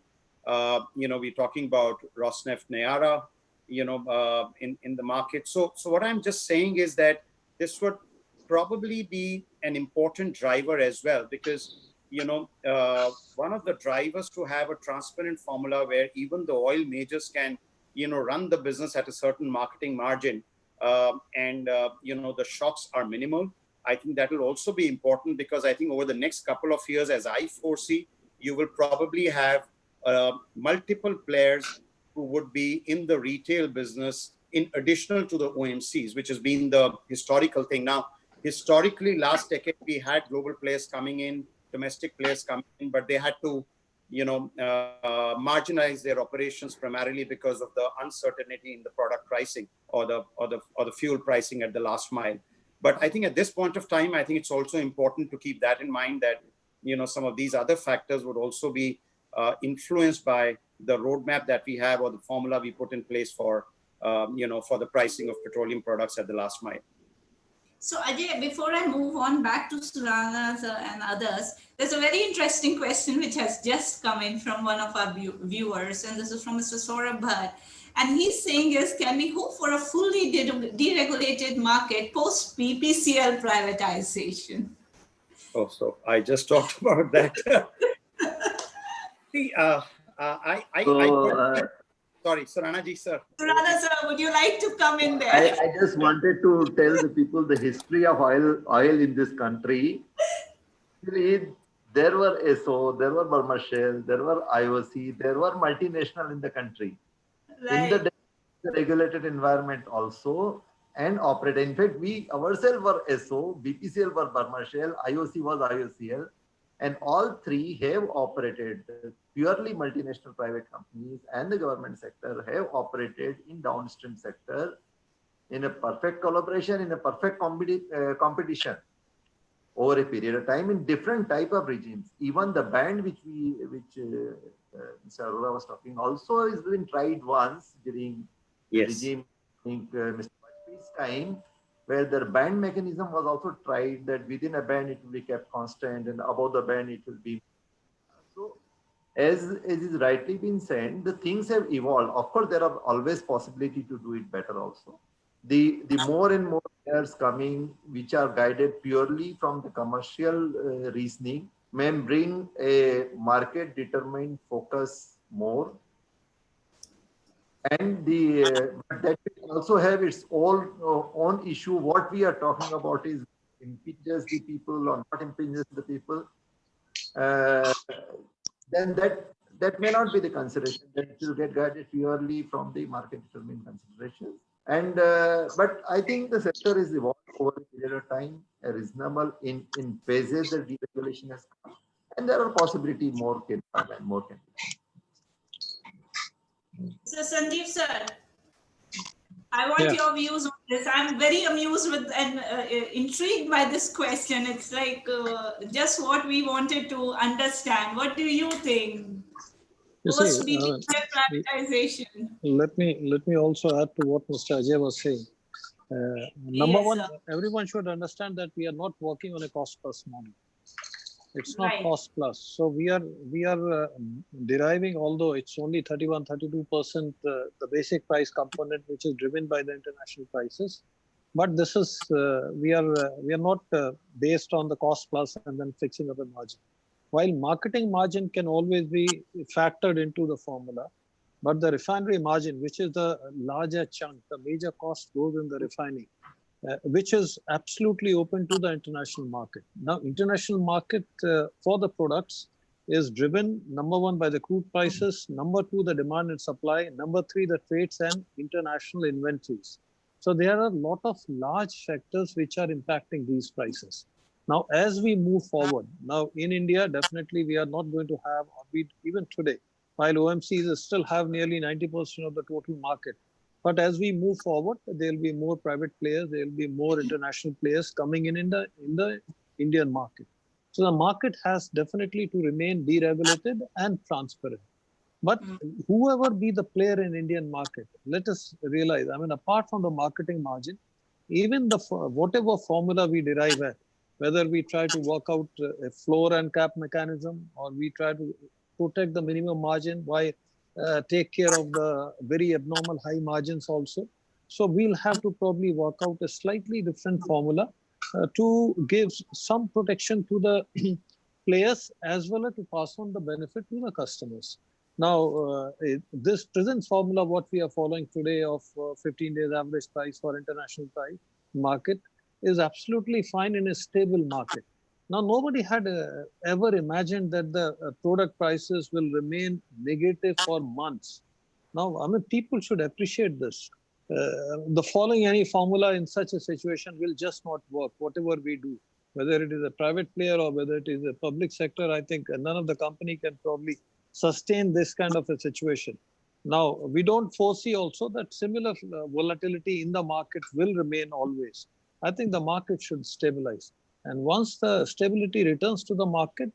We're talking about Rosneft Nayara, in the market. So what I'm just saying is that this would probably be an important driver as well, because one of the drivers to have a transparent formula where even the oil majors can run the business at a certain marketing margin, and the shocks are minimal. I think that will also be important, because I think over the next couple of years, as I foresee, you will probably have multiple players who would be in the retail business in additional to the OMCs, which has been the historical thing. Now, historically, last decade, we had global players coming in, domestic players coming in, but they had to, marginalize their operations primarily because of the uncertainty in the product pricing or the fuel pricing at the last mile. But I think at this point of time, I think it's also important to keep that in mind, that some of these other factors would also be influenced by the roadmap that we have or the formula we put in place for the pricing of petroleum products at the last mile. So Ajay, before I move on back to Surana and others, there's a very interesting question which has just come in from one of our viewers, and this is from Mr. Saurabh Bhatt. And he's saying can we hope for a fully deregulated market post BPCL privatization? Oh, so I just talked about that. See, sorry, Surana ji, sir. Surana sir, would you like to come in there? I just wanted to tell the people the history of oil in this country. There were ESO, there were Burma Shell, there were IOC, there were multinational in the country. Right. In the regulated environment also, and operate. In fact, we ourselves were ESO, BPCL were Burma Shell, IOC was IOCL, and all three have operated. Purely multinational private companies and the government sector have operated in downstream sector in a perfect collaboration, in a perfect competition over a period of time in different type of regimes. Even the band which Mr. Arora was talking also has been tried once during the regime, I think Mr. Vajpayee's time, where the band mechanism was also tried, that within a band it will be kept constant and above the band it will be. So as is rightly been said, the things have evolved. Of course, there are always possibility to do it better also. The more and more players coming, which are guided purely from the commercial reasoning, may bring a market determined focus more. And but that will also have its own issue. What we are talking about is impinges the people or not impinges the people. Then that may not be the consideration. That it will get guided purely from the market determined considerations. And but I think the sector is evolved over a period of time, reasonable in phases that deregulation has come, and there are possibility more can come and more can be. So Sanjeev sir, I want your views on this. I'm very amused with and intrigued by this question. It's like just what we wanted to understand. What do you think? Post BPCL privatization. Let me also add to what Mr. Ajay was saying. Number one, everyone should understand that we are not working on a cost plus model. It's not cost plus. So we are deriving, although it's only 31-32% the basic price component, which is driven by the international prices. But this is we are not based on the cost plus and then fixing up a margin. While marketing margin can always be factored into the formula, but the refinery margin, which is the larger chunk, the major cost goes in the refining, which is absolutely open to the international market. Now, international market for the products is driven, number one, by the crude prices, number two, the demand and supply, number three, the trades and international inventories. So there are a lot of large factors which are impacting these prices. Now, as we move forward, now in India, definitely we are not going to have, even today, while OMCs still have nearly 90% of the total market, But as we move forward, there will be more private players, there will be more international players coming in the Indian market. So the market has definitely to remain deregulated and transparent. But whoever be the player in Indian market, let us realize, I mean, apart from the marketing margin, even the whatever formula we derive at, whether we try to work out a floor and cap mechanism, or we try to protect the minimum margin, why take care of the very abnormal high margins also. So we'll have to probably work out a slightly different formula to give some protection to the players as well as to pass on the benefit to the customers. Now, this present formula, what we are following today of 15 days average price for international price market is absolutely fine in a stable market. Now, nobody had ever imagined that the product prices will remain negative for months. Now, I mean, people should appreciate this. The following any formula in such a situation will just not work, whatever we do. Whether it is a private player or whether it is a public sector, I think none of the company can probably sustain this kind of a situation. Now, we don't foresee also that similar volatility in the market will remain always. I think the market should stabilize. And once the stability returns to the market,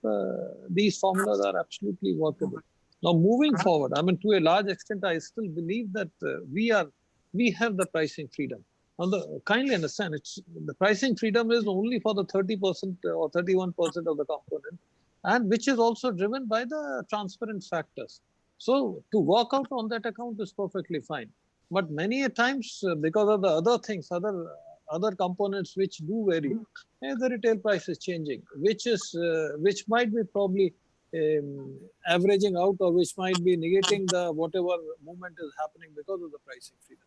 these formulas are absolutely workable. Now, moving forward, I mean, to a large extent, I still believe that we have the pricing freedom. Now, kindly understand, the pricing freedom is only for the 30% or 31% of the component, and which is also driven by the transparent factors. So to work out on that account is perfectly fine. But many a times, because of the other things, other components which do vary, the retail price is changing, which might be probably averaging out, or which might be negating the whatever movement is happening because of the pricing freedom.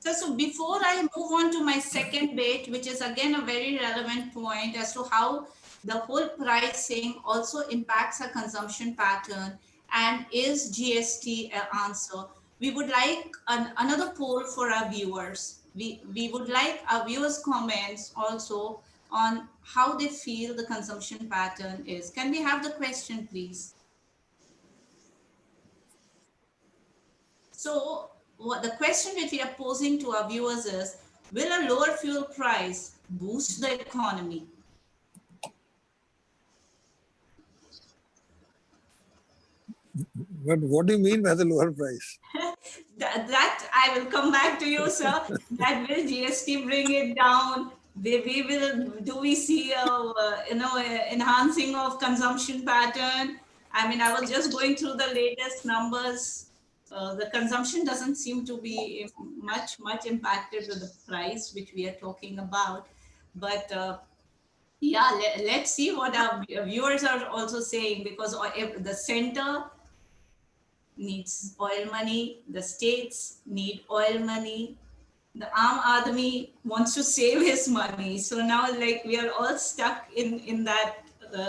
So before I move on to my second bit, which is again a very relevant point as to how the whole pricing also impacts our consumption pattern, and is GST an answer? We would like another poll for our viewers. We would like our viewers' comments also on how they feel the consumption pattern is. Can we have the question, please? So what the question which we are posing to our viewers is, will a lower fuel price boost the economy? But what do you mean by the lower price? that I will come back to you, sir. That will GST bring it down? Do we see enhancing of consumption pattern? I mean, I was just going through the latest numbers. The consumption doesn't seem to be much impacted with the price which we are talking about. But yeah, let's see what our viewers are also saying, because the center needs oil money, the states need oil money, the Aam Aadmi wants to save his money. So now, like, we are all stuck in that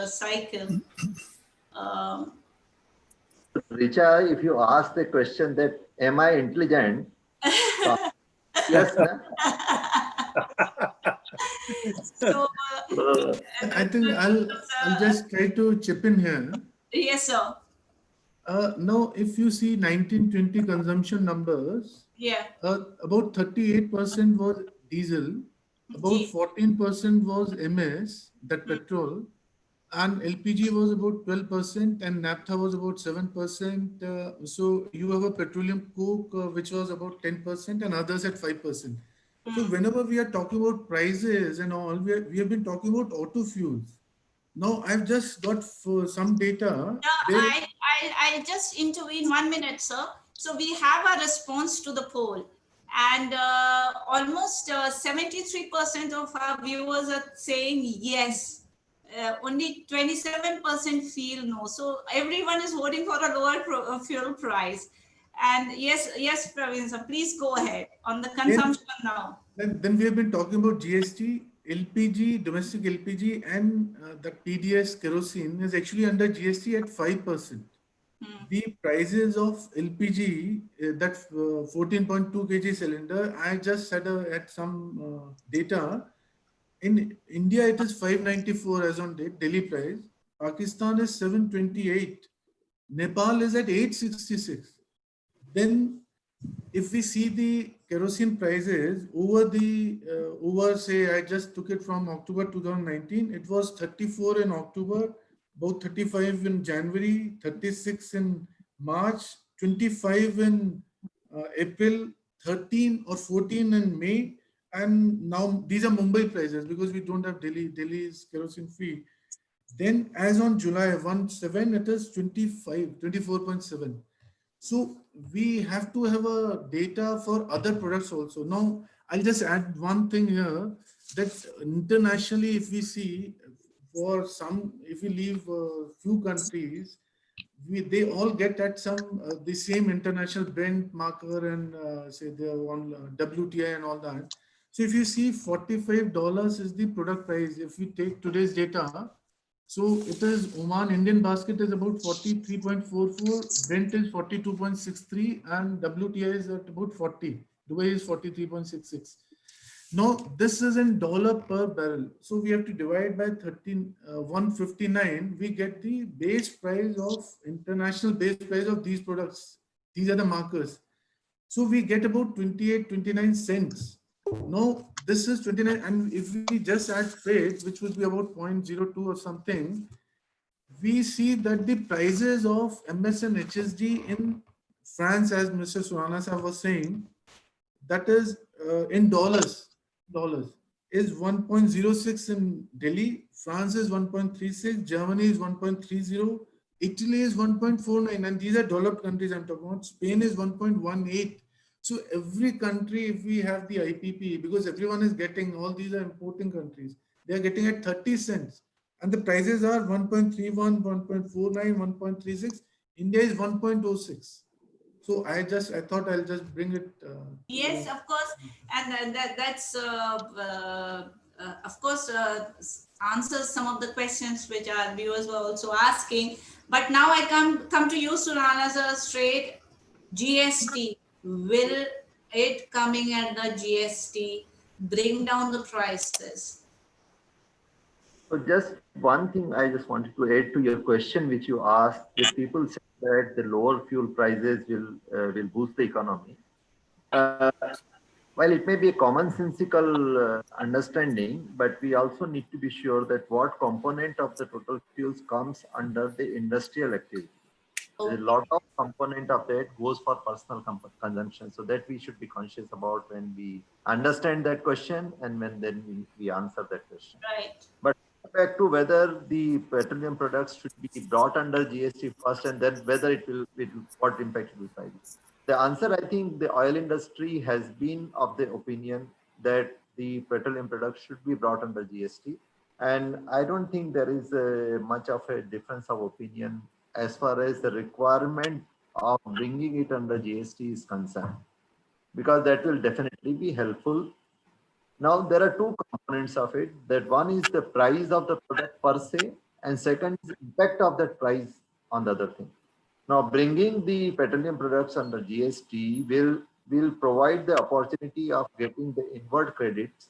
cycle. Richa, if you ask the question that, am I intelligent? Yes, ma'am. So I think I'll just try to chip in here. yes, sir. Now, if you see 1920 consumption numbers, Yeah. About 38% was diesel, about 14% was MS, that petrol, and LPG was about 12%, and naphtha was about 7%. So you have a petroleum coke, which was about 10%, and others at 5%. So whenever we are talking about prices and all, we have been talking about auto fuels. Now I've just got some data. No, I'll just intervene 1 minute, sir. So we have a response to the poll, and almost 73% of our viewers are saying yes. Only 27% feel no. So everyone is voting for a lower fuel price. And yes, Praveen, sir, please go ahead on the consumption now. Then we have been talking about GST, LPG, domestic LPG, and the TDS kerosene is actually under GST at 5%. The prices of LPG, that 14.2 kg cylinder, I just had some data. In India, it is 594 as on date, daily price. Pakistan is 728. Nepal is at 866. Then if we see the kerosene prices over say, I just took it from October 2019, it was 34 in October, about 35 in January, 36 in March, 25 in April, 13 or 14 in May, and now these are Mumbai prices because we don't have Delhi. Delhi is kerosene free. Then as on July 1/7, it is 24.7. So we have to have a data for other products also. Now, I'll just add one thing here that internationally, if we see for some, if we leave a few countries, they all get at some the same international Brent marker and say they're on WTI and all that. So if you see $45 is the product price. If we take today's data, so it is Oman Indian basket is about 43.44, Brent is 42.63, and WTI is at about 40. Dubai is 43.66. Now this is in dollar per barrel. So we have to divide by 159. We get the base price of international base price of these products. These are the markers. So we get about 28, 29 cents. Now this is 29, and if we just add freight, which would be about 0.02 or something, we see that the prices of MS and HSD in France, as Mr. Surana Sahab was saying, that is in dollars is 1.06 in Delhi, France is 1.36, Germany is 1.30, Italy is 1.49, and these are developed countries I'm talking about. Spain is 1.18. So every country, if we have the IPP, because everyone is getting, all these are importing countries, they are getting at 30 cents. And the prices are 1.31, 1.49, 1.36. India is 1.06. So I thought I'll just bring it. Yes, of course, and that's of course answers some of the questions which our viewers were also asking. But now I come to you, Surana sir, straight. GST, will it coming at the GST bring down the prices? So just one thing I just wanted to add to your question, which you asked, that people say that the lower fuel prices will boost the economy. Uh, while it may be a commonsensical understanding, but we also need to be sure that what component of the total fuels comes under the industrial activity. A lot of component of that goes for personal consumption, so that we should be conscious about when we understand that question and when then we answer that question. Right. But back to whether the petroleum products should be brought under GST first, and then whether it will what impact it will have. The answer, I think, the oil industry has been of the opinion that the petroleum products should be brought under GST, and I don't think there is much of a difference of opinion as far as the requirement of bringing it under GST is concerned, because that will definitely be helpful. Now, there are two components of it. That one is the price of the product per se, and second is the impact of that price on the other thing. Now, bringing the petroleum products under GST will provide the opportunity of getting the input credits.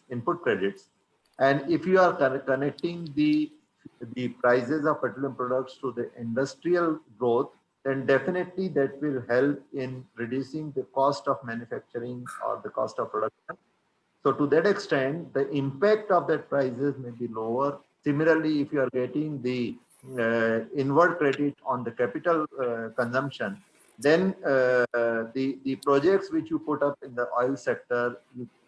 And if you are connecting the prices of petroleum products to the industrial growth, then definitely that will help in reducing the cost of manufacturing or the cost of production. So to that extent, the impact of that prices may be lower. Similarly, if you are getting the inward credit on the capital consumption, then the projects which you put up in the oil sector,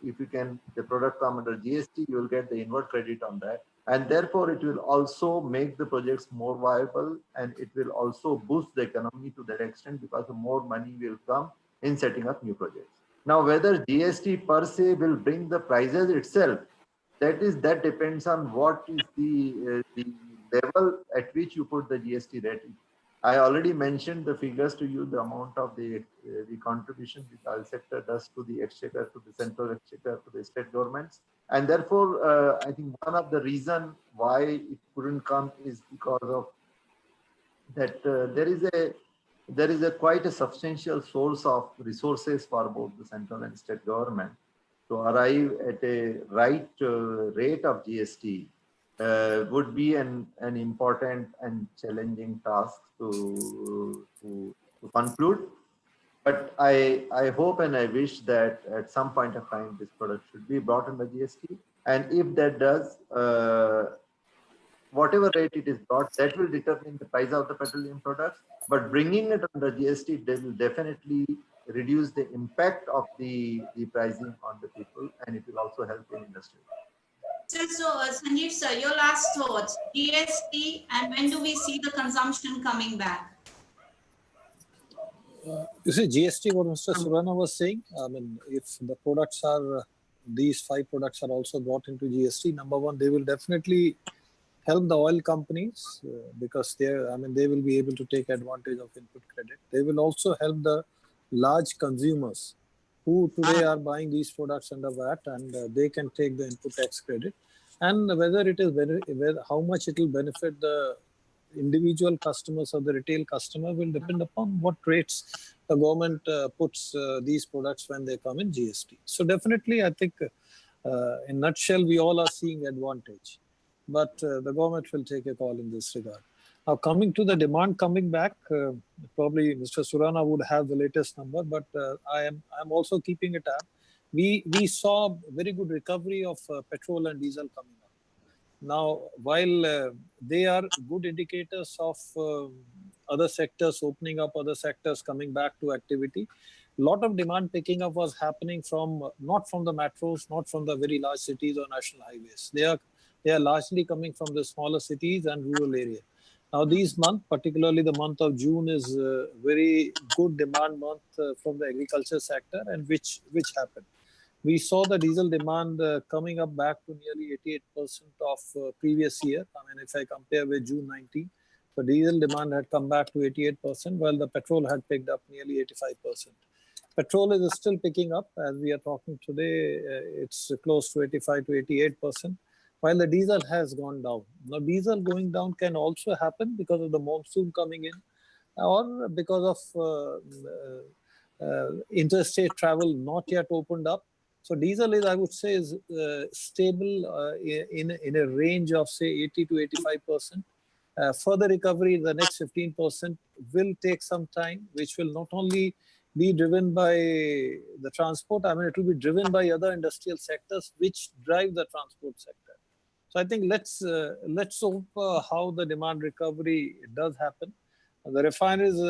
if you can, the product come under GST, you will get the inward credit on that. And therefore, it will also make the projects more viable, and it will also boost the economy to that extent, because more money will come in setting up new projects. Now, whether GST per se will bring the prices itself, that depends on what is the level at which you put the GST rate. I already mentioned the figures to you, the amount of the contribution the oil sector does to the exchequer, to the central exchequer, to the state governments. And therefore, I think one of the reasons why it couldn't come is because of that there is a quite a substantial source of resources for both the central and state government to arrive at a right rate of GST would be an important and challenging task to conclude. But I hope and I wish that at some point of time this product should be brought under GST. And if that does, whatever rate it is brought, that will determine the price of the petroleum products. But bringing it under GST, they will definitely reduce the impact of the pricing on the people, and it will also help in industry. So, Sanjeev sir, your last thoughts, GST, and when do we see the consumption coming back? You see, GST, what Mr. Surana was saying, I mean, if the products are, these 5 products are also brought into GST, number one, they will definitely help the oil companies because they will be able to take advantage of input credit. They will also help the large consumers who today are buying these products under VAT, and they can take the input tax credit. And whether it is how much it will benefit the individual customers or the retail customer will depend upon what rates the government puts these products when they come in GST. So definitely, I think in a nutshell, we all are seeing advantage, but the government will take a call in this regard. Now, coming to the demand coming back, probably Mr. Surana would have the latest number, but I'm also keeping a tab. We saw very good recovery of petrol and diesel coming up. Now, while they are good indicators of other sectors opening up, other sectors coming back to activity, a lot of demand picking up was happening from not from the metros, not from the very large cities or national highways. They are largely coming from the smaller cities and rural areas. Now, these months, particularly the month of June, is a very good demand month from the agriculture sector, and which happened. We saw the diesel demand coming up back to nearly 88% of previous year. I mean, if I compare with June 19, the diesel demand had come back to 88%, while the petrol had picked up nearly 85%. Petrol is still picking up as we are talking today. It's close to 85 to 88%, while the diesel has gone down. Now, diesel going down can also happen because of the monsoon coming in, or because of interstate travel not yet opened up. So diesel is, I would say, is stable in a range of say 80 to 85%. Further recovery in the next 15% will take some time, which will not only be driven by the transport. I mean, it will be driven by other industrial sectors which drive the transport sector. So I think let's hope how the demand recovery does happen. The refineries,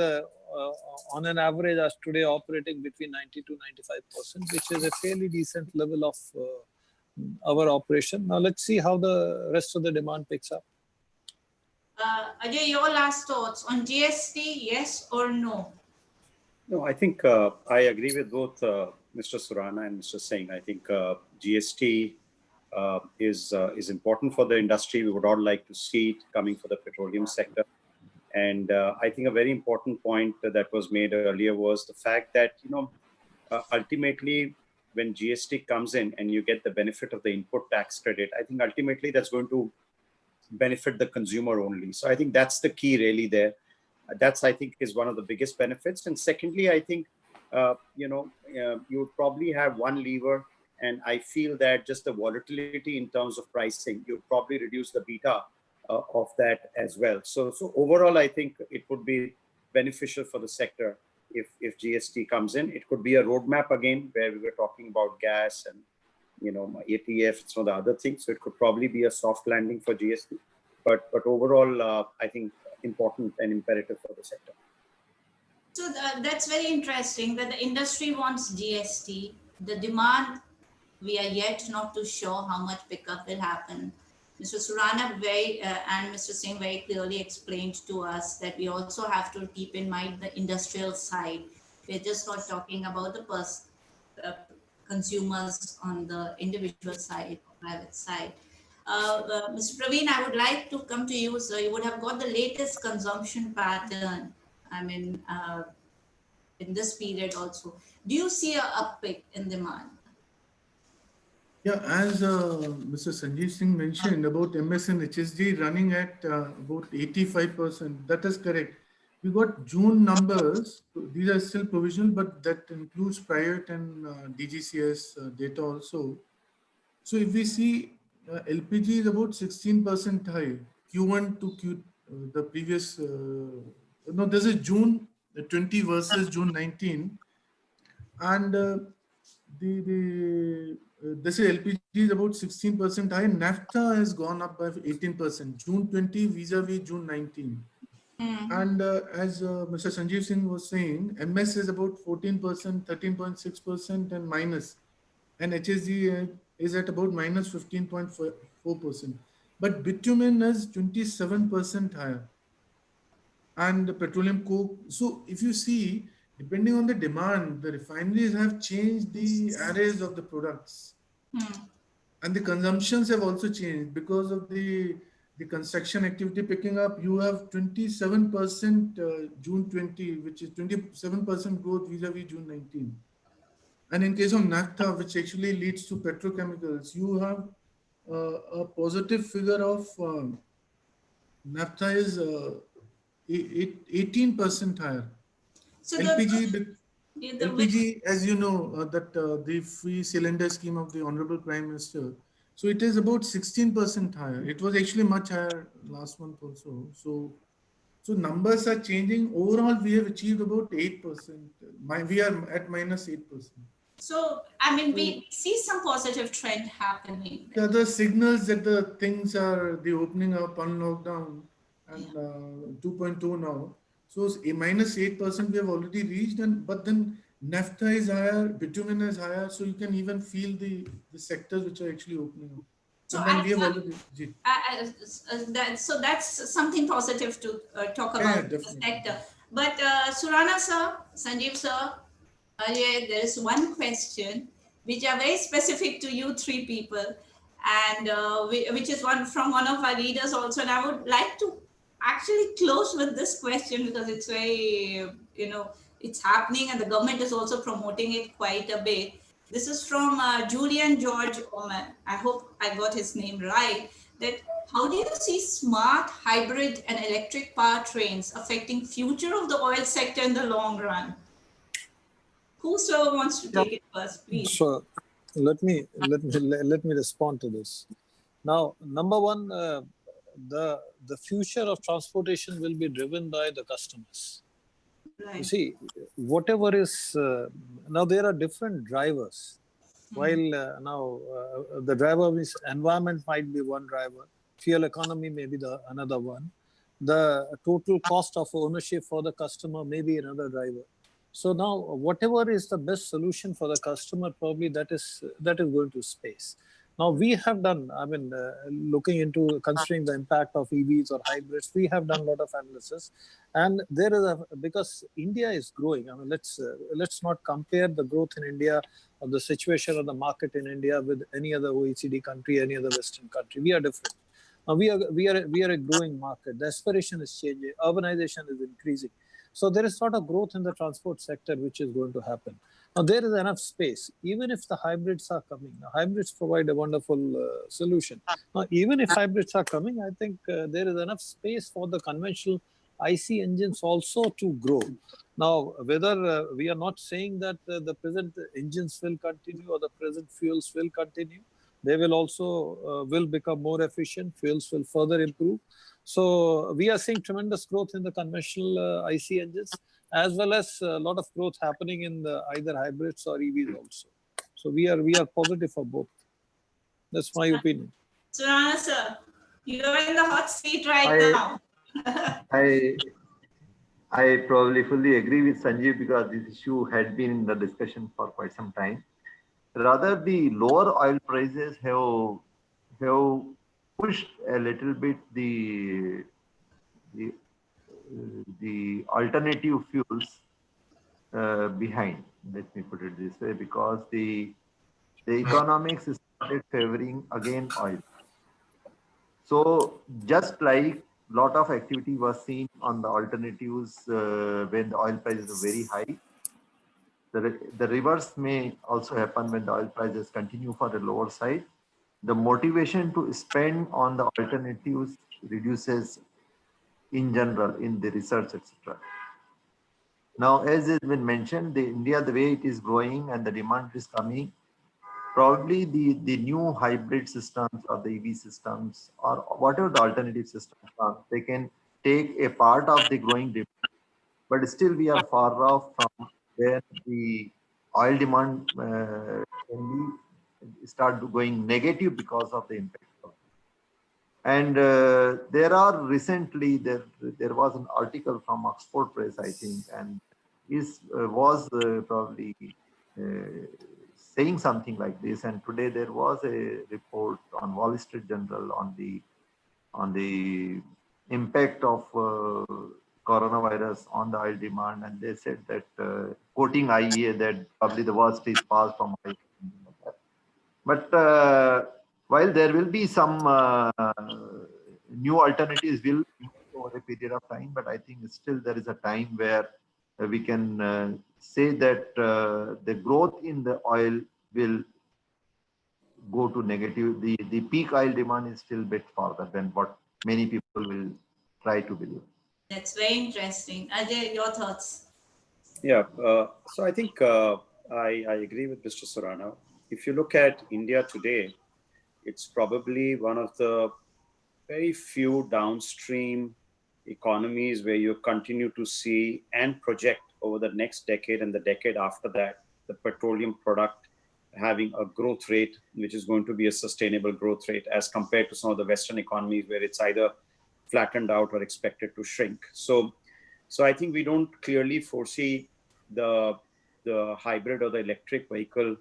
on an average, are today operating between 90 to 95%, which is a fairly decent level of our operation. Now, let's see how the rest of the demand picks up. Ajay, your last thoughts on GST, yes or no? No, I think I agree with both Mr. Surana and Mr. Singh. I think GST is important for the industry. We would all like to see it coming for the petroleum sector. And I think a very important point that was made earlier was the fact that, ultimately, when GST comes in and you get the benefit of the input tax credit, I think ultimately that's going to benefit the consumer only. So I think that's the key really there. That's, I think, is one of the biggest benefits. And secondly, I think, you would probably have one lever. And I feel that just the volatility in terms of pricing, you'd probably reduce the beta of that as well. So overall, I think it would be beneficial for the sector if GST comes in. It could be a roadmap again, where we were talking about gas and ATF, some of the other things. So it could probably be a soft landing for GST. But overall, I think important and imperative for the sector. So that's very interesting that the industry wants GST. The demand, we are yet not too sure how much pickup will happen. Mr. Surana and Mr. Singh very clearly explained to us that we also have to keep in mind the industrial side. We're just not talking about the consumers on the individual side, private side. Mr. Praveen, I would like to come to you. So you would have got the latest consumption pattern. I mean, in this period also. Do you see a uptick in demand? Yeah, as Mr. Sanjeev Singh mentioned about MS and HSD running at about 85%, that is correct. We got June numbers. These are still provisional, but that includes private and DGCS data also. So if we see LPG is about 16% high, Q1 to Q, the previous, no, this is June 20 versus June 19. And this LPG is about 16% high. Naphtha has gone up by 18%. June 20 vis-a-vis June 19. And as Mr. Sanjeev Singh was saying, MS is about 14%, 13.6% and minus. And HSG is at about minus 15.4%. But bitumen is 27% higher. And the petroleum coke. So if you see, depending on the demand, the refineries have changed the arrays of the products. And the consumptions have also changed because of the construction activity picking up. You have 27% June 20, which is 27% growth vis-a-vis June 19. And in case of naphtha, which actually leads to petrochemicals, you have a positive figure of naphtha is 18% higher. So LPG, the LPG, as you know, that the free cylinder scheme of the Honorable Prime Minister, so it is about 16% higher. It was actually much higher last month also. So numbers are changing. Overall, we have achieved about 8%. We are at minus 8%. So, I mean, we see some positive trend happening. The other signals that the things are the opening up on lockdown and 2.2 now. So a minus 8% we have already reached, and but then naphtha is higher, bitumen is higher, so you can even feel the sectors which are actually opening up. So And then we have already. so that's something positive to talk Yeah, about the definitely. sector. But Surana sir, Sanjeev sir, there is one question which are very specific to you three people, and which is one from one of our readers also. And I would like to actually close with this question because it's very, it's happening and the government is also promoting it quite a bit. This is from Julian George Oman. I hope I got his name right. That how do you see smart hybrid and electric powertrains affecting future of the oil sector in the long run? Whoso wants to take it first, please. So let me respond to this. Now, number one, the future of transportation will be driven by the customers. Right. You see, whatever is now there are different drivers. While now the driver means environment might be one driver, fuel economy may be the another one, the total cost of ownership for the customer may be another driver. So now whatever is the best solution for the customer, probably that is going to space. Now we have done, I mean, looking into considering the impact of EVs or hybrids, we have done a lot of analysis, and there is because India is growing. I mean, let's not compare the growth in India or the situation of the market in India with any other OECD country, any other Western country. We are different. We are a growing market. The aspiration is changing. Urbanization is increasing. So there is sort of growth in the transport sector which is going to happen. Now there is enough space, even if the hybrids are coming. Now, hybrids provide a wonderful solution. Now, even if hybrids are coming, I think there is enough space for the conventional IC engines also to grow. Now, whether we are not saying that the present engines will continue or the present fuels will continue, they will also will become more efficient. Fuels will further improve. So we are seeing tremendous growth in the conventional IC engines, as well as a lot of growth happening in the either hybrids or EVs also. So we are positive for both. That's my opinion. Surana sir, you are in the hot seat right now. I probably fully agree with Sanjeev because this issue had been in the discussion for quite some time. Rather, the lower oil prices have pushed a little bit the, the alternative fuels behind. Let me put it this way, because the economics is started favoring again oil. So just like lot of activity was seen on the alternatives when the oil prices are very high, the reverse may also happen when the oil prices continue for the lower side. The motivation to spend on the alternatives reduces in general in the research, etc. Now, as has been mentioned, India, the way it is growing and the demand is coming, probably the new hybrid systems or the EV systems or whatever the alternative systems are, they can take a part of the growing demand, but still we are far off from where the oil demand can start going negative because of the impact. And there are recently there was an article from Oxford Press, I think, and is was probably saying something like this. And today there was a report on Wall Street Journal on the impact of coronavirus on the oil demand, and they said that quoting IEA that probably the worst is far from oil. But while there will be some new alternatives will over a period of time, but I think still there is a time where we can say that the growth in the oil will go to negative. The peak oil demand is still a bit farther than what many people will try to believe. That's very interesting. Ajay, your thoughts? Yeah, so I think I agree with Mr. Surana. If you look at India today, it's probably one of the very few downstream economies where you continue to see and project over the next decade and the decade after that, the petroleum product having a growth rate, which is going to be a sustainable growth rate as compared to some of the Western economies where it's either flattened out or expected to shrink. So I think we don't clearly foresee the hybrid or the electric vehicle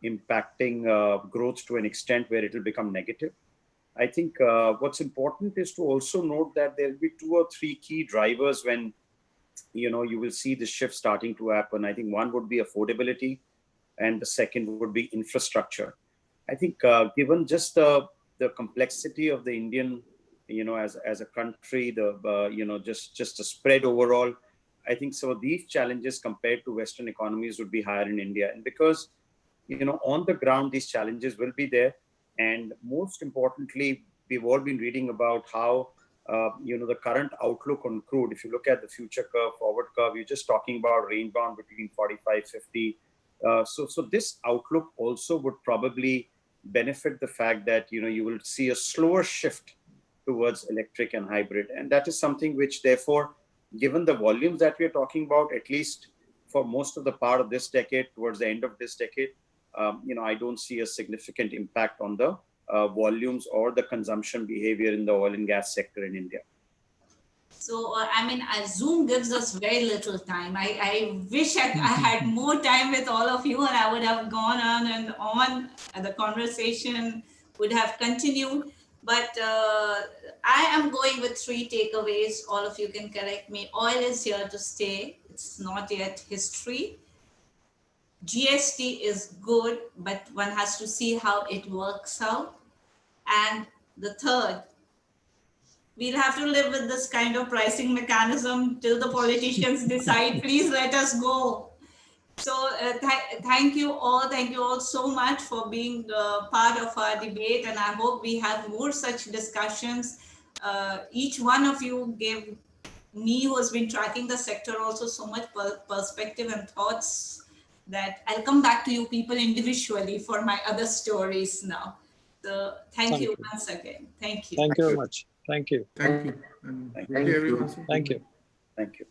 impacting growth to an extent where it will become negative. I think what's important is to also note that there will be 2 or 3 key drivers when you will see the shift starting to happen. I think one would be affordability, and the second would be infrastructure. I think given just the complexity of the Indian, as a country, just a spread overall, I think some of these challenges compared to Western economies would be higher in India. And because, on the ground, these challenges will be there. And most importantly, we've all been reading about how, the current outlook on crude, if you look at the future curve, forward curve, you're just talking about range bound between 45, 50. So this outlook also would probably benefit the fact that, you will see a slower shift towards electric and hybrid. And that is something which, therefore, given the volumes that we're talking about, at least for most of the part of this decade, towards the end of this decade, I don't see a significant impact on the volumes or the consumption behavior in the oil and gas sector in India. So, Zoom gives us very little time. I wish I had more time with all of you, and I would have gone on and on, and the conversation would have continued. But I am going with 3 takeaways. All of you can correct me. Oil is here to stay. It's not yet history. GST is good, but one has to see how it works out. And the third, we'll have to live with this kind of pricing mechanism till the politicians decide. Please let us go. So thank you all. Thank you all so much for being part of our debate. And I hope we have more such discussions. Each one of you gave me, who has been tracking the sector, also so much perspective and thoughts that I'll come back to you people individually for my other stories now. So thank you once again. Thank you. Thank you very much. Thank you. Thank you. And Thank good day, you. everyone. Thank you. Thank you.